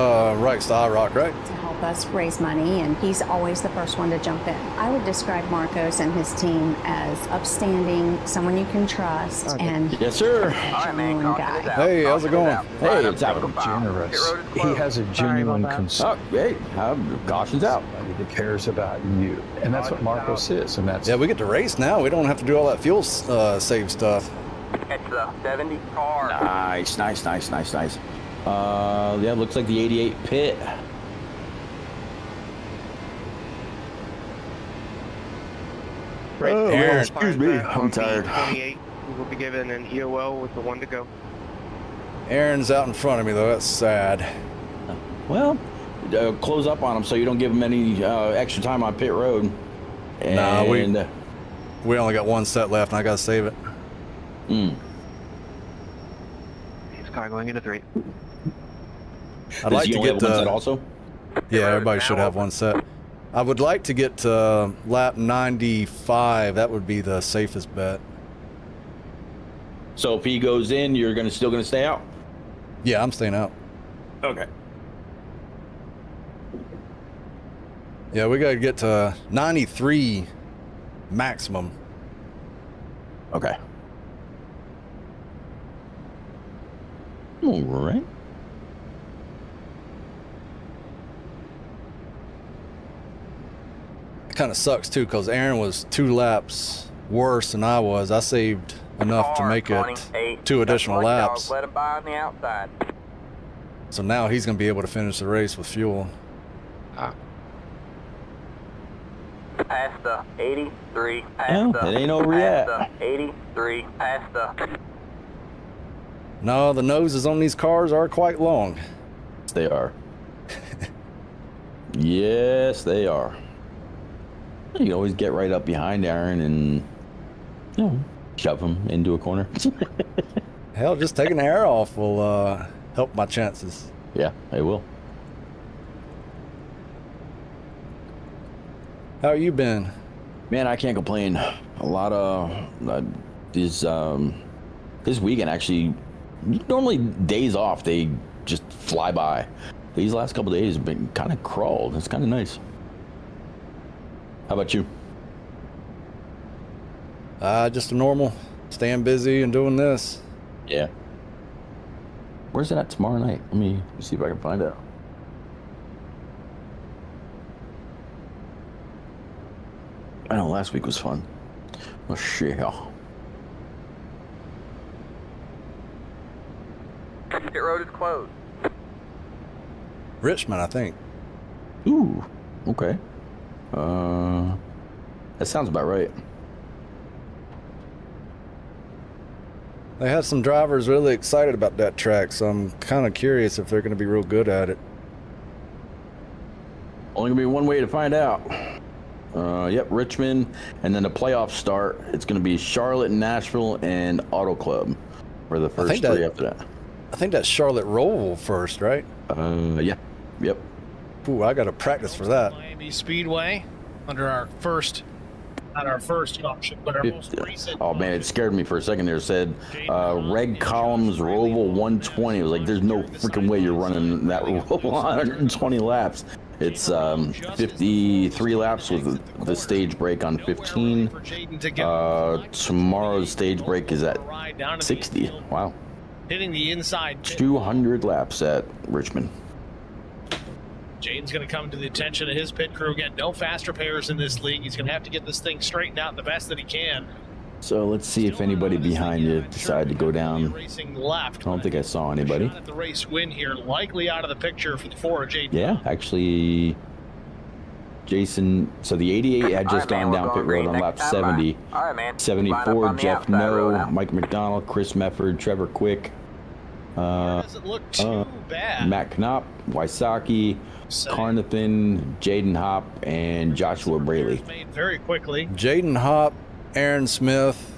rights to IROC, right? to help us raise money, and he's always the first one to jump in. I would describe Marcos and his team as upstanding, someone you can trust, and Yes, sir. All right, man. genuine Caution is guy. out. Hey, how's it Caution is going? out. Hey, Right up it's out. to the foul. Generous. Pit road is He closed. has a genuine concern. Oh, hey, caution's out. That cares about you. And that's what Marcos is. And that's Yeah, we get to race now. We don't have to do all that fuel save stuff. Catch the 70 car. Nice. Yeah, looks like the 88 pit. Aaron, excuse me, I'm tired. 28. We will be given an EOL with the 1 to go. Aaron's out in front of me, though. That's sad. Well, close up on them so you don't give them any extra time on pit road. And, Nah, we only got one set left, and I gotta save it. His car going into 3. I'd like to get one set also. Yeah, everybody should have one set. I would like to get lap 95. That would be the safest bet. So if he goes in, you're still gonna stay out. Yeah, I'm staying out. Okay. Yeah, we gotta get to 93 maximum. Okay. All right. It kind of sucks too, because Aaron was 2 laps worse than I was. I saved enough to make it 2 additional laps. Let him by on the outside. So now he's gonna be able to finish the race with fuel. Past the 83. Well, it ain't over yet. Past the 83. Past the. No, the noses on these cars are quite long. They are. Yes, they are. You can always get right up behind Aaron and shove him into a corner. Hell, just taking the air off will help my chances. Yeah, it will. How you been? Man, I can't complain. A lot of this weekend actually. Normally days off they just fly by. These last couple of days have been kind of crawled. It's kind of nice. How about you? Just a normal, staying busy and doing this. Yeah. Where's it at tomorrow night? Let me see if I can find out. I know last week was fun. Oh shit. Pit road is closed. Richmond, I think. Ooh. Okay. That sounds about right. They had some drivers really excited about that track, so I'm kind of curious if they're going to be real good at it. Only gonna be one way to find out. Yep, Richmond, and then the playoffs start. It's gonna be Charlotte, Nashville, and Auto Club for the first 3 after that. I think that's Charlotte Roval first, right? Yeah. Yep. Ooh, I got to practice for that. Miami Speedway under our first, not our first option, but our most recent. Oh man, it scared me for a second there. It said Reg Columns Roval 120. It was like, there's no freaking way you're running that Roval 120 laps. It's 53 laps with the stage break on 15. Tomorrow's stage break is at 60. Wow. Hitting the inside. 200 laps at Richmond. Jaden's going to come to the attention of his pit crew. Again, no fast repairs in this league. He's going to have to get this thing straightened out the best that he can. So let's see if anybody behind you decided to go down. Racing left. I don't think I saw anybody. Shot at the race win here, likely out of the picture for Jaden. Yeah, actually, Jason. So the 88 had just gone down pit road on lap 70. 74, Jeff No, Mike McDonald, Chris Mefford, Trevor Quick. Doesn't look too bad. Matt Knopp, Wysocki, Carnathan, Jaden Hop, and Joshua Braley. Made very quickly. Jaden Hop, Aaron Smith,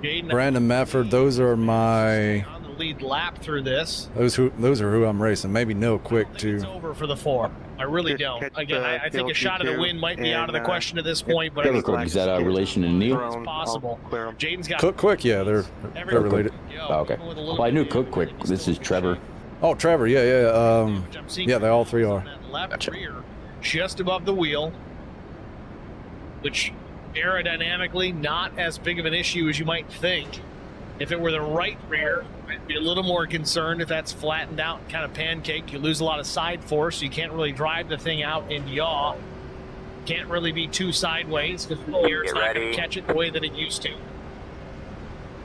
Brandon Mefford. Those are my on the lead lap through this. Those are who I'm racing. Maybe No Quick too. It's over for the 4. I really don't. Again, I think a shot of the win might be out of the question at this point, but Trevor Quick, is that a relation to Neil? It's possible. Jaden's got Cook Quick, yeah, they're related. Oh, okay. Well, I knew Cook Quick. This is Trevor. Oh, Trevor, yeah. Yeah, they all 3 are. Left rear, just above the wheel, which aerodynamically not as big of an issue as you might think. If it were the right rear, I'd be a little more concerned if that's flattened out, kind of pancake. You lose a lot of side force, so you can't really drive the thing out in yaw. Can't really be too sideways because the air's not going to catch it the way that it used to.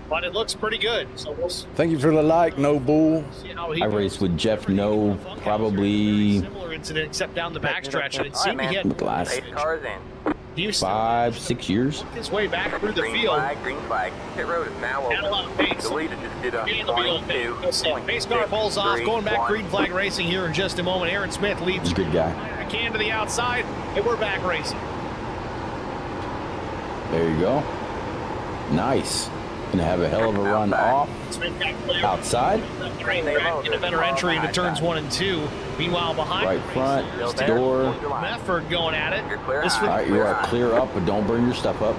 But it looks pretty good. So we'll see. Thank you for the like, No Bull. I raced with Jeff No, probably similar incident except down the backstretch. And it seemed he had glass. Cars in. Houston. 5-6 years. His way back through the Green field. flag, green flag. Pit road is now Had a lot of open. pace. The leader just did a In the field. 22. Base car pulls off, going back green flag racing here in just a moment. Aaron Smith leads. He's a good guy. A can to the outside, and we're back racing. There you go. Nice. Gonna have a hell of a run off. Outside. In a better entry into turns 1 and 2. Meanwhile, behind Right front. Door. Mefford going at it. All right, you are clear up, but don't burn your stuff up.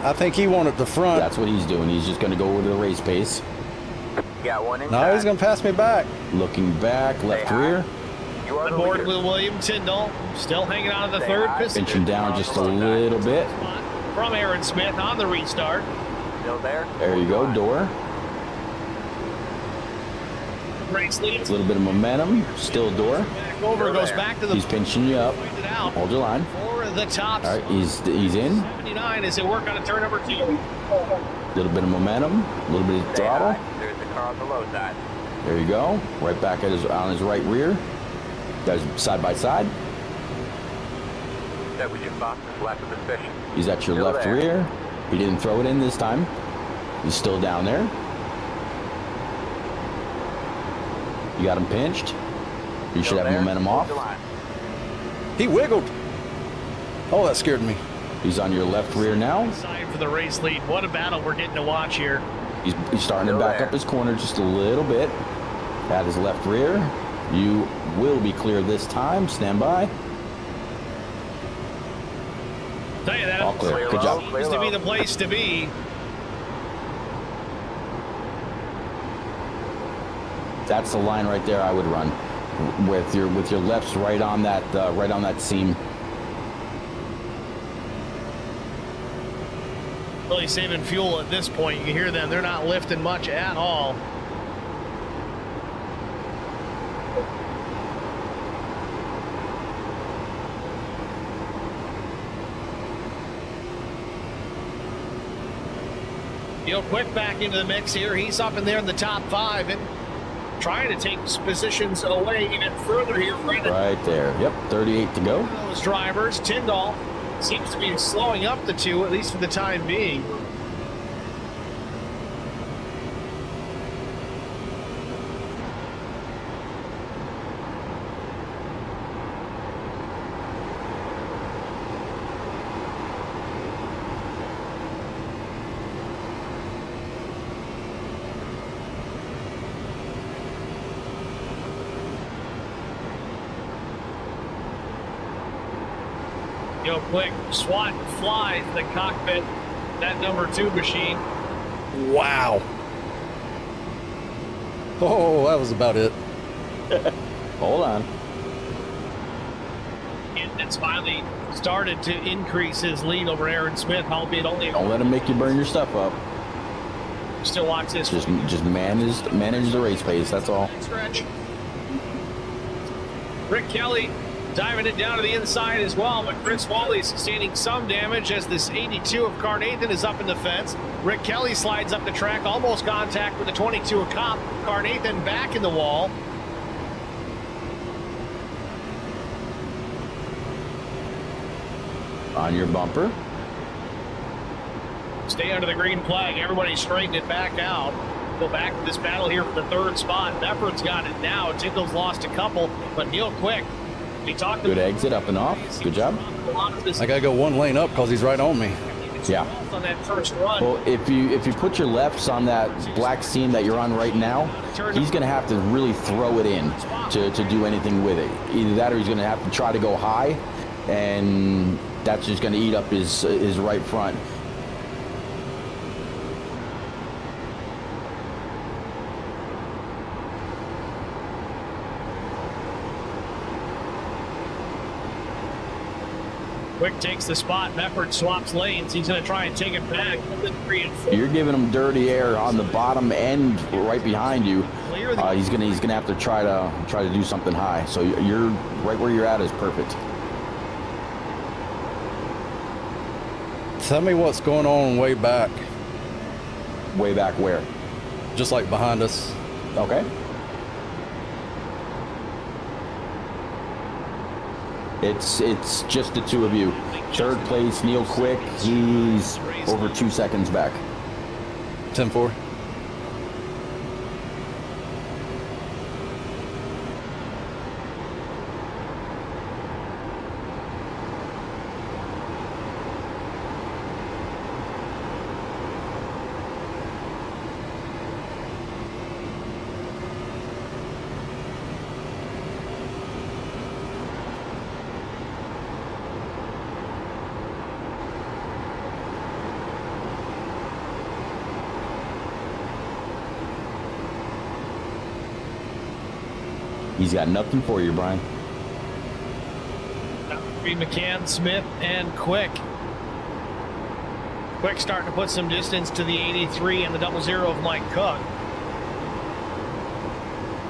I think he wanted the front. That's what he's doing. He's just gonna go with the race pace. Got one inside. No, he's going to pass me back. Looking back, left rear. You are On the board leader. with William Tyndall, still hanging on to the third position. Pinching down just a little bit. From Aaron Smith on the restart. Still there. There you go, door. Race leads. A little bit of momentum. Still door. Back over, goes back to the He's pinching you up. pointed out Hold your line. for the tops. All right, he's in. 79 as they work on a turn number 2. A little bit of momentum. A little bit of Stay throttle. high. There's the car on the low side. There you go. Right back at on his right rear. Guys side by side. That was your fastest lap of the session. He's at your Still left there. rear. He didn't throw it in this time. He's still down there. You got him pinched. You should Still have there. momentum Hold off. the line. He wiggled. Oh, that scared me. He's on your left rear now. Side for the race lead. What a battle we're getting to watch here. He's starting to Still back there. up his corner just a little bit. At his left rear. You will be clear this time. Stand by. Tell you that All clear. Good low, job. clear seems to be low. the place to be. That's the line right there. I would run with your lefts right on that seam. Really saving fuel at this point. You can hear them. They're not lifting much at all. Neil Quick back into the mix here. He's up in there in the top 5 and trying to take positions away even further here. Right there. Yep. 38 to go. Those drivers, Tyndall seems to be slowing up the two, at least for the time being. Go quick, SWAT flies the cockpit, that number 2 machine. Wow. Oh, that was about it. Hold on. And it's finally started to increase his lead over Aaron Smith, albeit only. Don't let him make you burn your stuff up. Still watch this. Just manage the race pace. That's all. Stretch. Rick Kelly diving it down to the inside as well, but Chris Wally sustaining some damage as this 82 of Carnathan is up in the fence. Rick Kelly slides up the track, almost contact with the 22 of Kopp. Carnathan back in the wall. On your bumper. Stay under the green flag. Everybody straighten it back out. Go back to this battle here for the 3rd spot. Mefford's got it now. Tinkle's lost a couple, but Neil Quick. He talked Good exit up and off. Good job. I got to go one lane up because he's right on me. Yeah. On that first run. Well, if you put your lefts on that black seam that you're on right now, he's going to have to really throw it in to do anything with it. Either that or he's going to have to try to go high, and that's just going to eat up his right front. Quick takes the spot. Mefford swaps lanes. He's going to try and take it back. You're giving him dirty air on the bottom end right behind you. He's gonna have to try to do something high. So you're right where you're at is perfect. Tell me what's going on way back. Way back where? Just like behind us. Okay. It's just the two of you. Third place, Neil Quick. He's over 2 seconds back. 10-4. He's got nothing for you, Brian. McCann, Smith, and Quick. Quick starting to put some distance to the 83 and the 00 of Mike Cook.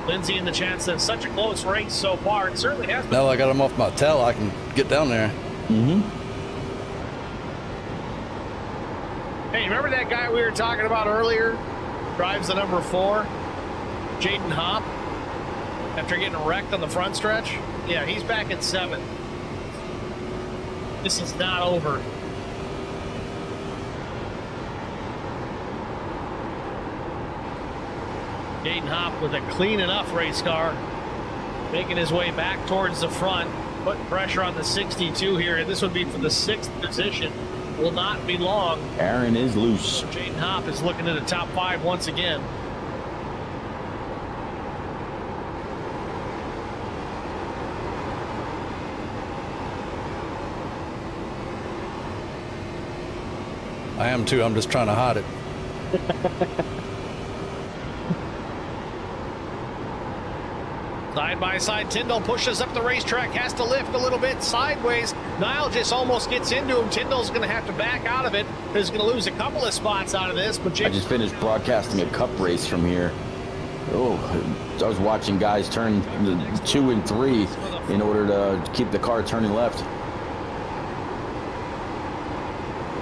Lindsay in the chance that such a close race so far. It certainly has been. Now I got him off my tail, I can get down there. Mm-hmm. Hey, remember that guy we were talking about earlier? Drives the number 4, Jaden Hopp, after getting wrecked on the front stretch? Yeah, he's back at 7. This is not over. Jaden Hopp with a clean enough race car, making his way back towards the front, putting pressure on the 62 here, and this would be for the 6th position. Will not be long. Aaron is loose. Jaden Hopp is looking at the top 5 once again. I am too, I'm just trying to hide it. Side by side, Tyndall pushes up the racetrack, has to lift a little bit sideways. Niall just almost gets into him. Tyndall's going to have to back out of it. He's going to lose a couple of spots out of this. But I just finished broadcasting a cup race from here. Oh, I was watching guys turn 2 and 3 in order to keep the car turning left.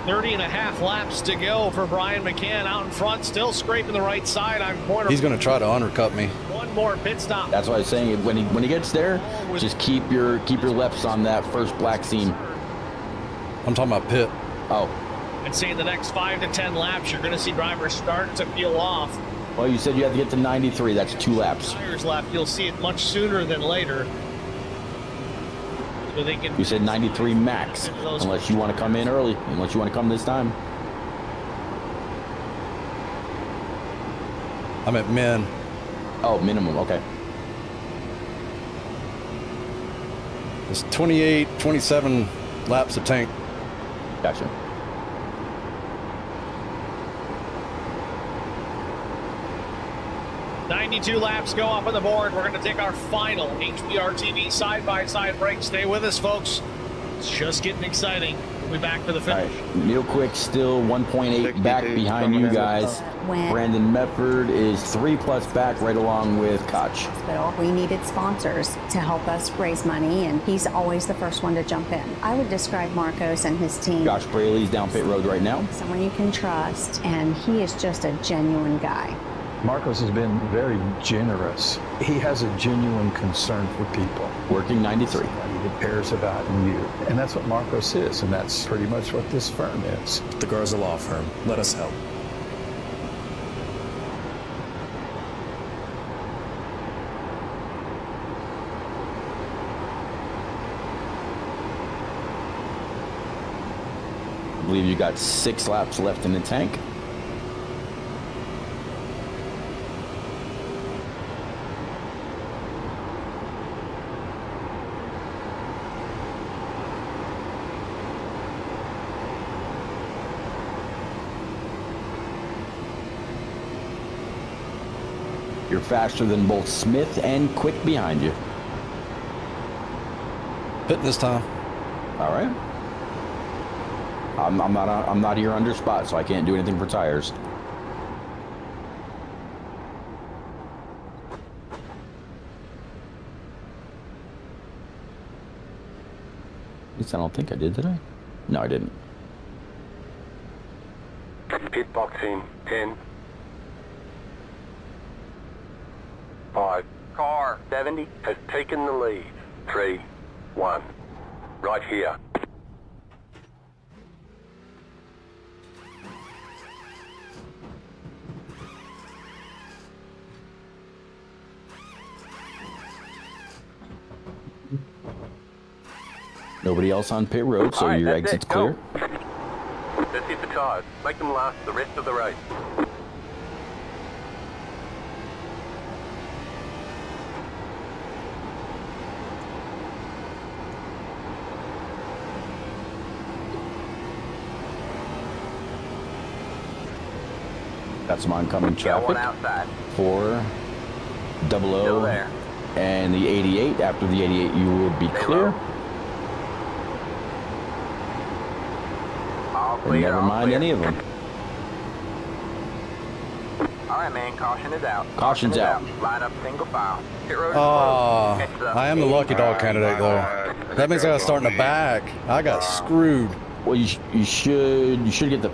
30 and a half laps to go for Brian McCann out in front, still scraping the right side on corner. He's going to try to undercut me. One more pit stop. That's why I was saying when he gets there, just keep your lefts on that first black seam. I'm talking about pit. Oh. I'd say in the next 5 to 10 laps, you're going to see drivers start to peel off. Well, you said you had to get to 93. That's 2 laps. Tires left. You'll see it much sooner than later. So they can. You said 93 max, unless you want to come in early, unless you want to come this time. I'm at min. Oh, minimum, okay. It's 28, 27 laps of tank. Gotcha. Two laps go up on the board. We're going to take our final HBR TV side-by-side break. Stay with us, folks. It's just getting exciting. We'll be back for the finish. Right. Neil Quick still 1.8 back behind you guys. Brandon Medford is 3+ back right along with Koch. We needed sponsors to help us raise money, and he's always the first one to jump in. I would describe Marcos and his team. Josh Braley's down pit road right now. Someone you can trust, and he is just a genuine guy. Marcos has been very generous. He has a genuine concern for people. Working 93. Somebody that cares about you. And that's what Marcos is, and that's pretty much what this firm is. The Garza Law Firm. Let us help. I believe you got 6 laps left in the tank. You're faster than both Smith and Quick behind you. Pitting this time. All right. I'm not here under spot, so I can't do anything for tires. At least I don't think I did I? No, I didn't. Pit boxing 10. 5. Car 70 has taken the lead. 3, 1. right here. Nobody else on pit road, so Alright, your that's exit's it. Go. clear. Let's hit the tires. Make them last the rest of the race. Got some oncoming Go traffic on outside. for Still 00 there. and the 88. After the 88, you will be Stay clear. low. All And clear, never all mind clear. any of them. All right, man. Caution is out. Caution's Caution is out. Line up single file. Pit road is Oh, closed. Catch I am the lucky dog 85. candidate though. That means I got to start in the back. I got screwed. Well, you should get the.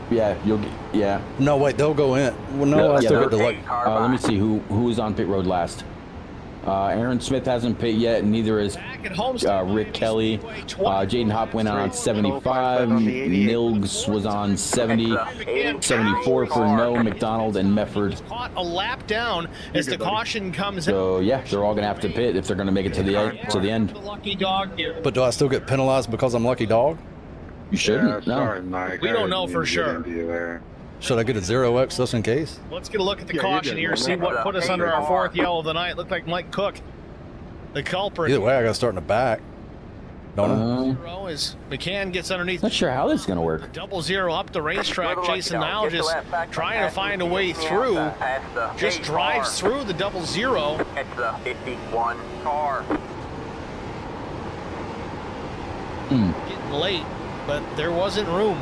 Yeah, you'll get. Yeah. No, wait, they'll go in. Well, no, Yeah, I still they'll- get the lucky. Let me see who was on pit road last. Aaron Smith hasn't pit yet, and neither is Back at Homestead, Rick Kelly. Speedway, 20. Jaden Hop went on 75. Nilgs was on 70. 74 for No, McDonald, and Mefford. Caught a lap down as the caution comes in. So yeah, they're all gonna have to pit if they're gonna make it to the end. The lucky dog here. But do I still get penalized because I'm lucky dog? You shouldn't. No. Sorry, Mike. We I don't didn't know mean for to get sure. into you there. Should I get a 0x just in case? Let's get a look at the Yeah, you're caution good, here, man. see what put us under our fourth yellow of the night. Looked like Mike Cook, the culprit. Either way, I got to start in the back. Don't I? Zero as McCann gets underneath. Not sure how this is gonna work. 0-0 up the racetrack. Little lucky Jason dog. now Get the just lap back trying on to find a passing way the through. outside. Past the Just 8 drives car. through the 0-0. Catch the 51 car. Getting late, but there wasn't room.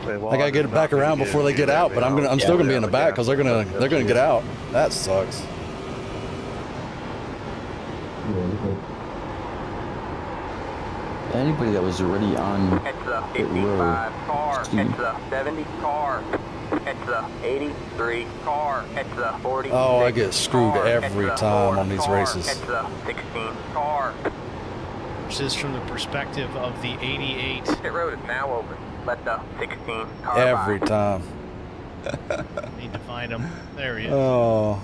Say, well, I gotta get it back around before they get out, but I'm still gonna be in the back because they're gonna get out. That sucks. Anybody that was already on Catch the pit road. 55 car. Catch the 70 car. Catch the 83 car. Catch the 40. Oh, I get screwed car. every Catch the time 4 on these car. races. Catch the 16 car. This is from the perspective of the 88. Pit road is now open. Let the 16 car Every by. time. Need to find him. There he is. Oh,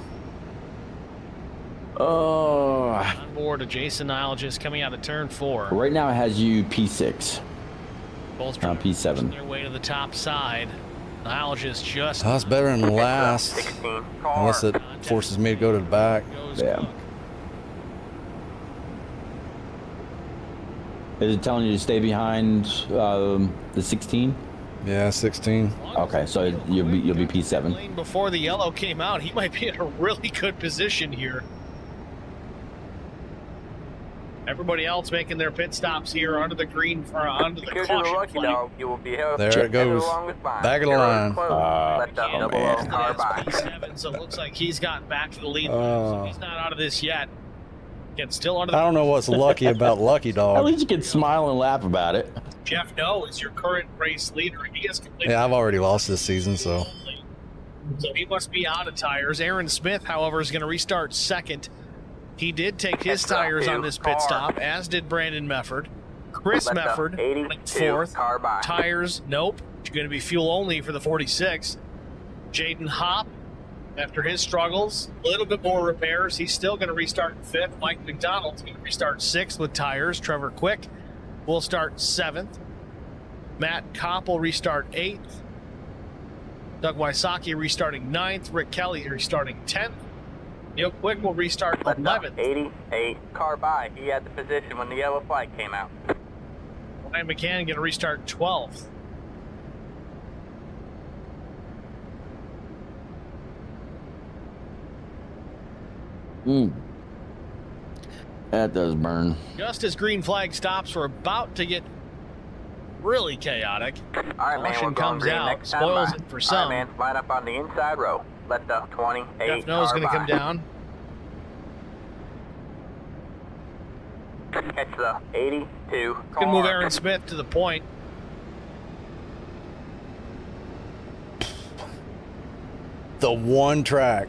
Oh, On board, Jason Nile just coming out of turn 4. right now it has you P6. Both P7. drivers on their way to the top side. Nile just that's better than last, 16 car. unless it forces me to go to the back. goes Yeah. Cook. Is it telling you to stay behind the 16? Yeah, 16. Okay, so you'll be P7. Lane before the yellow came out, he might be in a really good position here. Everybody else making their pit stops here under the green, or under the Because you're a caution lucky flag. dog, you will be held There it goes. along the spine. Back of the Pit road line. is closed. Let the And 00 car that's by. P7, so it looks like he's gotten back to the lead. Oh. So he's not out of this yet. Again, still under I the don't know what's lucky about lucky At dog. least you can smile and laugh about it. Jeff No is your current race leader. He has completed. Yeah, I've already lost this season, so So he must be out of tires. Aaron Smith, however, is going to restart second. He did take his That's a tires on two this pit car. stop, as did Brandon Mefford. Chris Let the Mefford, 82 running fourth. car by. Tires, nope. It's going to be fuel only for the 46. Jaden Hop, after his struggles, a little bit more repairs. He's still going to restart fifth. Mike McDonald's going to restart sixth with tires. Trevor Quick will start seventh. Matt Kopp will restart eighth. Doug Wysocki restarting ninth. Rick Kelly restarting 10th. Neil Quick will restart Let the 11th. 88 car by. He had the position when the yellow flag came out. Ryan McCann going to restart 12th. That does burn. Just as green flag stops, we're about to get really chaotic. All right, man, Caution we're going comes green out, next time spoils by. it for All some. right, man, line up on the inside row. Let the 28 Jeff No's car going to come by. down. Catch the 82 car. Going to move Aaron Smith to the point. the one track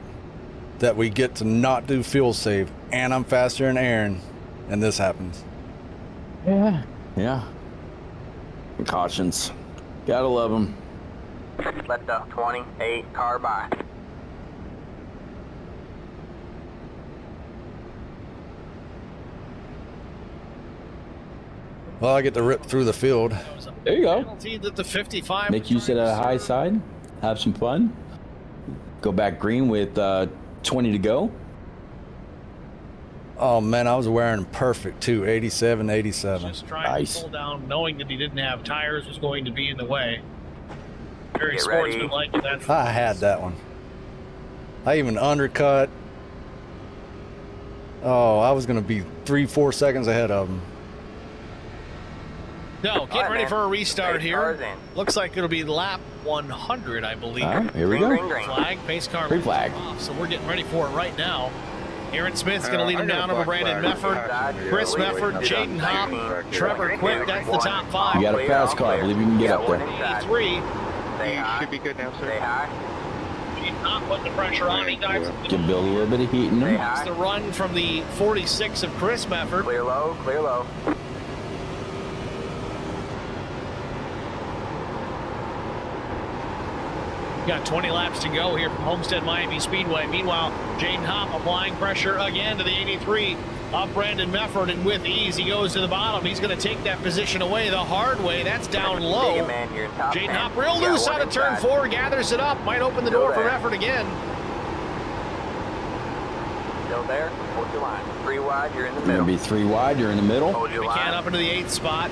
that we get to not do fuel save, and I'm faster than Aaron, and this happens. Yeah. Cautions. Gotta love them. Let the 28 car by. Well, I get to rip through the field. There you go. Penalty that the 55. Make use of the high side. Have some fun. Go back green with 20 to go. Oh man, I was wearing perfect too. 87, 87. Just trying Nice. to pull down, knowing that he didn't have tires, was going to be in the way. Very Get ready. sportsmanlike in that. I had that one. I even undercut. Oh, I was going to be 3-4 seconds ahead of him. No, get All right, ready man. for a restart 8 here. cars in. Looks like it'll be lap 100, I believe. All right, here we Green, go. green, green. Flag, pace car Green flag. off, so we're getting ready for it right now. Aaron Smith's going to lead I him got a down over black Brandon flag. Mefford, Chris Mefford, Jaden Hopp, Trevor Quick. That's the top five. You got a fast car. I believe you can get up there. 83. Stay You high. should be good now, Stay sir. high. Jaden Hopp putting the pressure on. He dives Can build a little bit of heat in Stay them. high. the run from the 46 of Chris Mefford. Clear low, clear low. Got 20 laps to go here from Homestead Miami Speedway. Meanwhile, Jaden Hopp applying pressure again to the 83 of Brandon Mefford, and with ease he goes to the bottom. He's going to take that position away the hard way. That's down low. Big man, you're in top Jaden 10. Hopp real You got loose one out of turn inside. 4, gathers it up, might open the Still door for there. Mefford again. Still there? Hold your line. 3 wide, you're in the You're going middle. to be 3 wide. You're in the middle. Hold your McCann line. up into the 8th spot.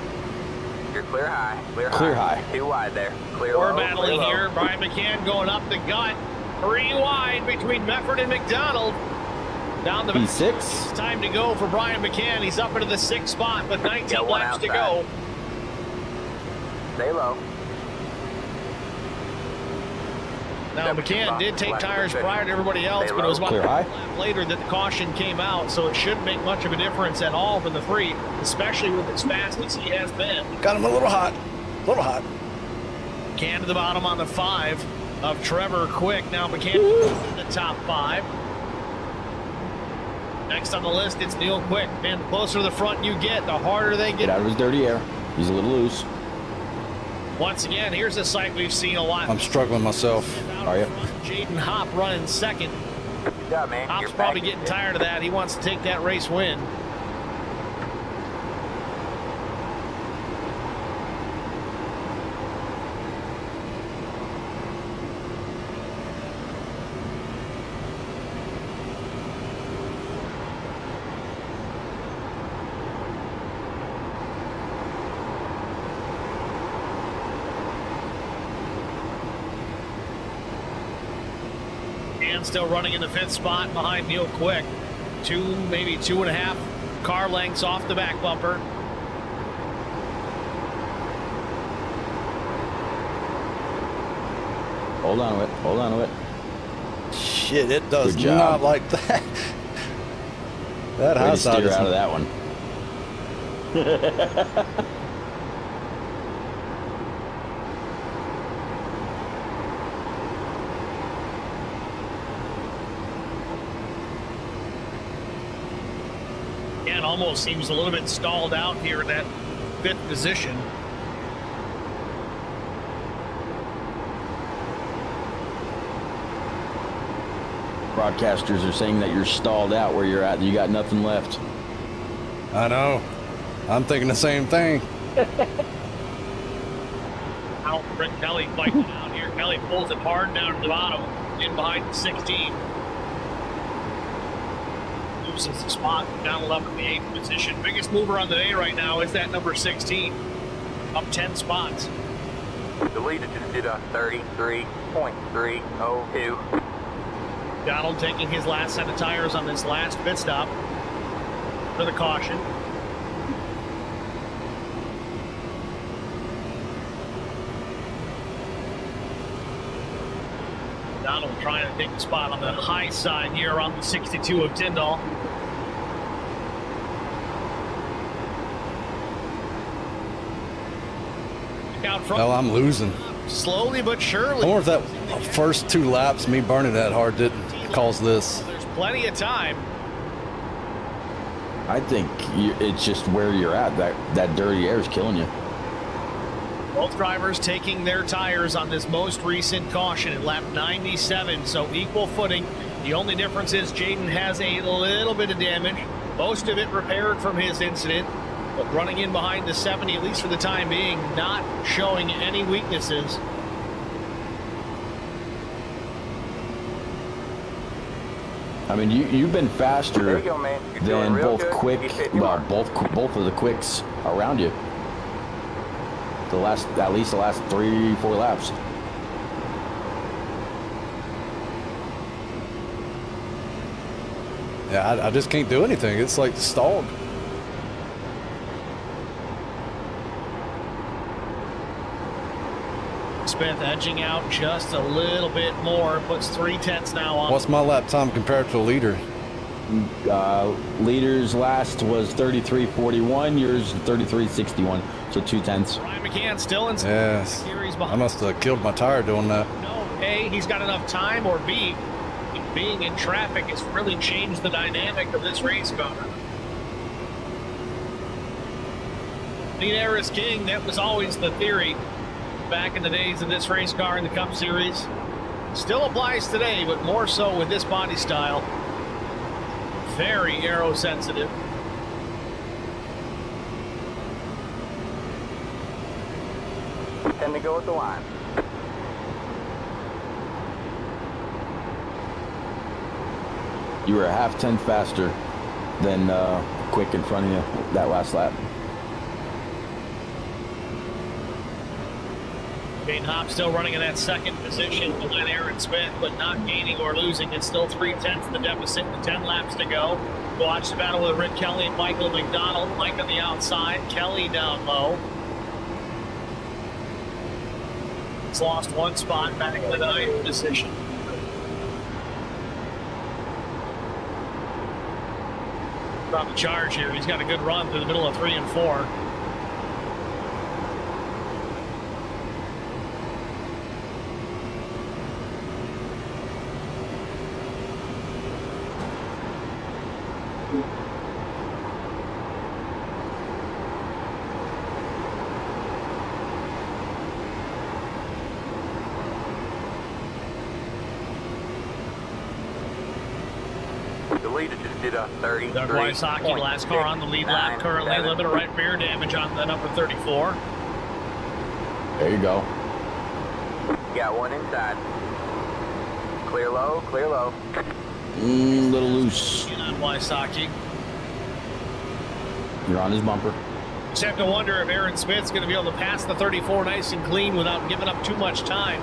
You're clear high. Clear high. 2 wide there. Clear We're low, clear battling low. here. Brian McCann going up the gut. 3 wide between Mefford and McDonald. Down the P6. It's time to go for Brian McCann. He's up into the 6th spot with 19 Got one laps to outside. go. Stay low. Now, McCann did take tires prior to everybody else, but it was about Clear a high. lap later that the caution came out, so it shouldn't make much of a difference at all for the 3, especially with as fast as he has been. Got him a little hot. A little hot. McCann to the bottom on the 5 of Trevor Quick. Now McCann in the top 5. Next on the list, it's Neil Quick. Man, the closer to the front you get, the harder they Get get. out of his dirty air. He's a little loose. Once again, here's a sight we've seen a lot. I'm struggling myself. Are you? Jaden Hopp running second. Good job, man. Hopp's You're probably back. getting tired of that. He wants to take that race win. And still running in the 5th spot behind Neil Quick. 2, maybe 2.5 car lengths off the back bumper. Hold on to it. Hold on to it. Shit, it does Good job. not like that. That Way high to side steer is out of that one. And almost seems a little bit stalled out here in that 5th position. Broadcasters are saying that you're stalled out where you're at. You got nothing left. I know. I'm thinking the same thing. Out Rick Kelly fighting out here. Kelly pulls it hard down to the bottom, in behind the 16. Loses the spot, down 11 in the 8th position. Biggest mover on the day right now is that number 16, up 10 spots. The leader just did a 33.302. Donald taking his last set of tires on this last pit stop for the caution. Donald trying to take the spot on the high side here around the 62 of Tyndall. Out front, Well, I'm losing. slowly but I surely. wonder if that first 2 laps, me burning that hard, didn't cause this. There's plenty of time. I think it's just where you're at. That dirty air is killing you. Both drivers taking their tires on this most recent caution at lap 97, so equal footing. The only difference is Jaden has a little bit of damage, most of it repaired from his incident, but running in behind the 70, at least for the time being, not showing any weaknesses. I mean, you've been faster There you go, man. You're doing than real both good. quick, You said you well, are. both of the quicks around you. At least the last 3-4 laps. Yeah, I just can't do anything. It's like stalled. Smith edging out just a little bit more, puts 3/10 now on. What's my lap time compared to the leader? Leader's last was 33.41. Yours 33.61. So 2/10. Ryan McCann still in Yes. series I behind. must have killed my tire doing that. No, A, he's got enough time, or B, being in traffic has really changed the dynamic of this race car. Clean air is king. That was always the theory back in the days of this race car in the Cup Series. Still applies today, but more so with this body style. Very aero sensitive. Tend to go at the line. You were a half tenth faster than quick in front of you that last lap. Kane Hopp still running in that second position behind Aaron Smith, but not gaining or losing. It's still 3/10 the deficit with 10 laps to go. Watch the battle with Rick Kelly and Michael McDonald. Mike on the outside, Kelly down low. He's lost one spot back in the 9th position. About the charge here. He's got a good run through the middle of 3 and 4. The leader just did a 30. Doug Wysocki, last car on the lead lap currently. A little bit of right rear damage on the number 34. There you go. Got one inside. Clear low, clear low. Little loose. In on Wysocki. You're on his bumper. Just have to wonder if Aaron Smith's going to be able to pass the 34 nice and clean without giving up too much time.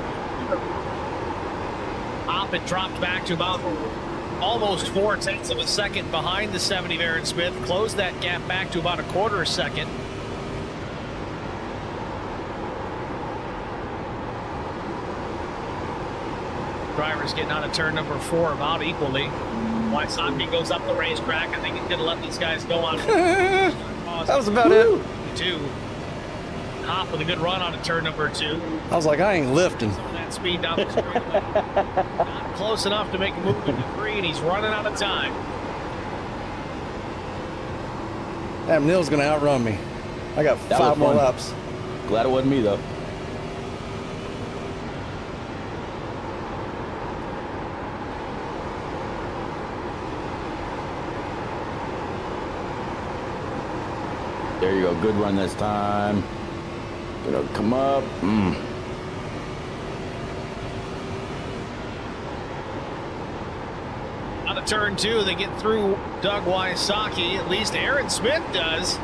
It dropped back to about almost 4/10 of a second behind the 70 of Aaron Smith. Closed that gap back to about a quarter a second. Drivers getting out of turn number 4 about equally. Wysocki goes up the racetrack. I think he's going to let these guys go on. That was about it. 2. Hop with a good run on a turn number 2. I was like, I ain't lifting. Some of that speed down the straightaway. Not close enough to make a move into 3, and he's running out of time. Damn, Neil's going to outrun me. I got That 5 was more fun. laps. Glad it wasn't me though. There you go. Good run this time. Gonna come up. On a turn 2, they get through Doug Wysocki. At least Aaron Smith does.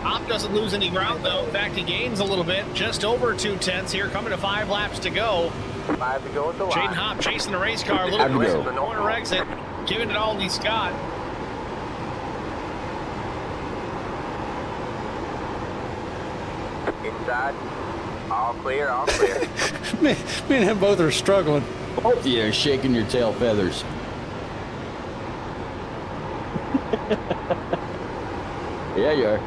Hop doesn't lose any ground, though. In fact, he gains a little bit. Just over 2/10 here, coming to 5 laps to go. 5 to go at the line. Jaden Hop chasing the race car a little Had to bit. go. The corner exit, giving it all he's got. Inside. All clear, all clear. Me and him both are struggling. Both of you are shaking your tail feathers. Yeah, you are.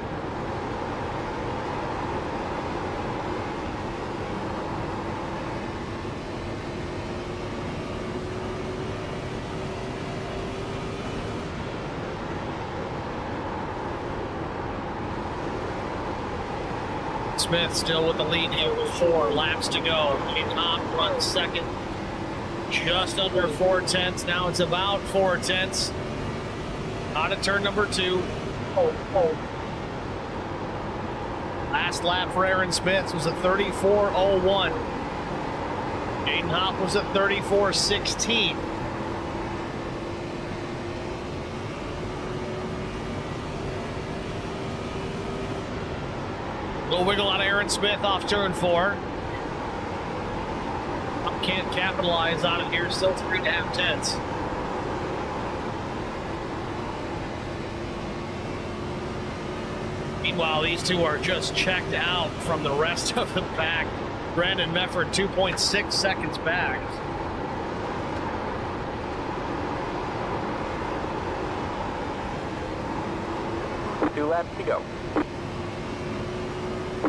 Smith still with the lead here with 4 laps to go. Jaden Hopp runs second, just under 4 tenths. Now it's about 4 tenths. Out of turn number 2. Last lap for Aaron Smith was a 34.01. Jaden Hopp was a 34.16. Little wiggle on Aaron Smith off turn 4. Can't capitalize on it here. Still 3.5 tenths. Meanwhile, these two are just checked out from the rest of the pack. Brandon Mefford 2.6 seconds back. Two laps to go.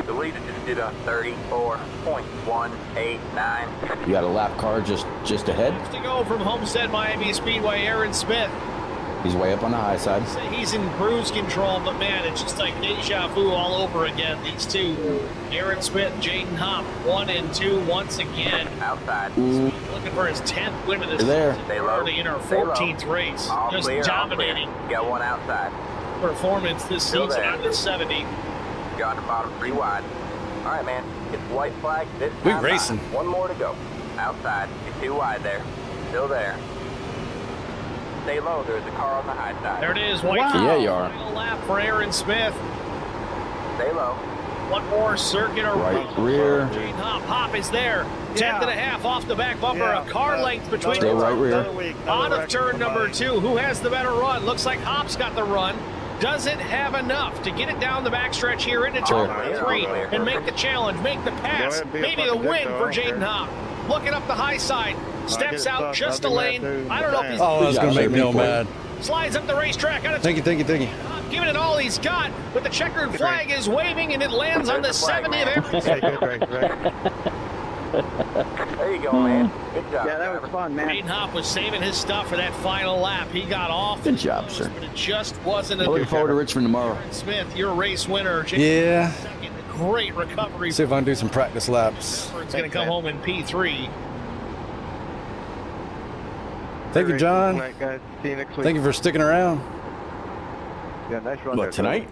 The leader just did a 34.189. You got a lap car just ahead. Laps to go from Homestead Miami Speedway. Aaron Smith. He's way up on the high side. Say he's in cruise control, but man, it's just like deja vu all over again. These two, Aaron Smith, Jaden Hopp, 1 and 2 once again. Outside. Looking for his 10th win of this there. season. Stay low. Already in our 14th race. All Just clear, dominating all clear. Got one outside. performance this Still season there. on the 70. Got the bottom 3 wide. All right, man. It's white flag this We time. racing. By. One more to go. Outside. You're 2 wide there. Still there. Stay low. There's a car on the high side. There it is. White Wow. flag. Yeah, you are. Final lap for Aaron Smith. Stay low. One more circuit Right around. rear. Jaden Hopp. Hop is there. 10th and a half off the back bumper. A car length between Stay right rear. out of turn number 2. Who has the better run? Looks like Hopp's got the run. Doesn't have enough to get it down the backstretch here into turn number 3 and make the challenge, make the pass, maybe the win for Jaden Hopp. Looking up the high side, steps out just a lane. I don't know if he's Oh, that's going to make me all mad. slides up the racetrack. Thank you. Giving it all he's got, but the checkered flag is waving and it lands on the 70th Aaron. There you go, man. Good job. Yeah, that was fun, man. Jaden Hopp was saving his stuff for that final lap. He got off. Good job, sir. But it just wasn't I'm looking forward to Richmond tomorrow. Smith, your race winner. Yeah. Second, great recovery. See if I can do some practice laps. It's going to come home in P3. Thank you, John. Night, guys. See you next week. Thank you for sticking around. Yeah, nice run But there, tonight,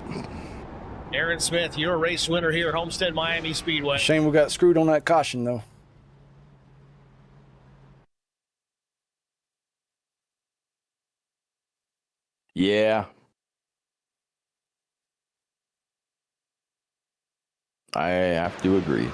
Aaron Smith, your race winner here at Homestead Miami Speedway. Shame we got screwed on that caution, though. yeah. I have to agree.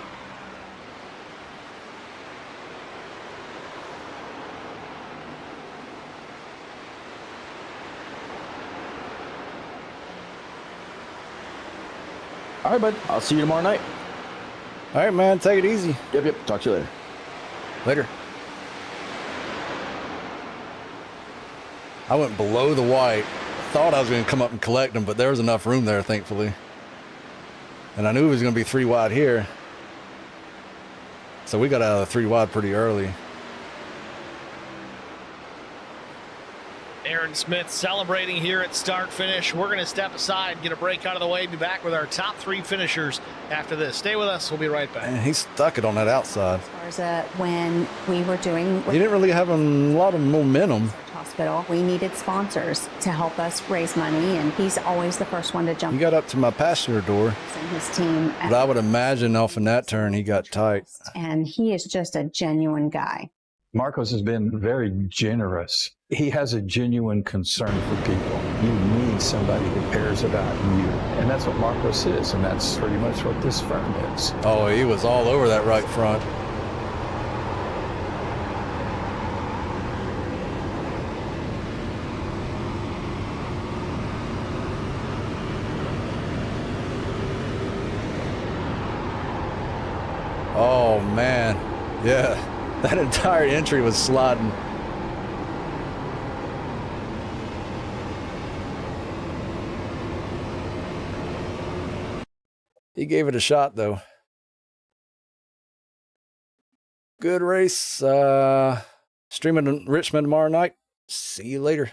All right, bud. I'll see you tomorrow night. All right, man. Take it easy. Yep. Talk to you later. Later. I went below the white. Thought I was going to come up and collect them, but there was enough room there, thankfully. And I knew it was going to be 3 wide here. So we got out of the 3 wide pretty early. Aaron Smith celebrating here at start finish. We're going to step aside, get a break out of the way, be back with our top 3 finishers after this. Stay with us. We'll be right back. Man, he stuck it on that outside. Garza, when we were doing He didn't really have a lot of momentum. hospital, we needed sponsors to help us raise money, and he's always the first one to jump He got up to my passenger door, in his team. but I would imagine off in that turn he got tight. And he is just a genuine guy. Marcos has been very generous. He has a genuine concern for people. You need somebody that cares about you. And that's what Marcos is, and that's pretty much what this firm is. Oh, he was all over that right front. Oh, man. Yeah, that entire entry was sliding. He gave it a shot, though. Good race. Streaming in Richmond tomorrow night. See you later.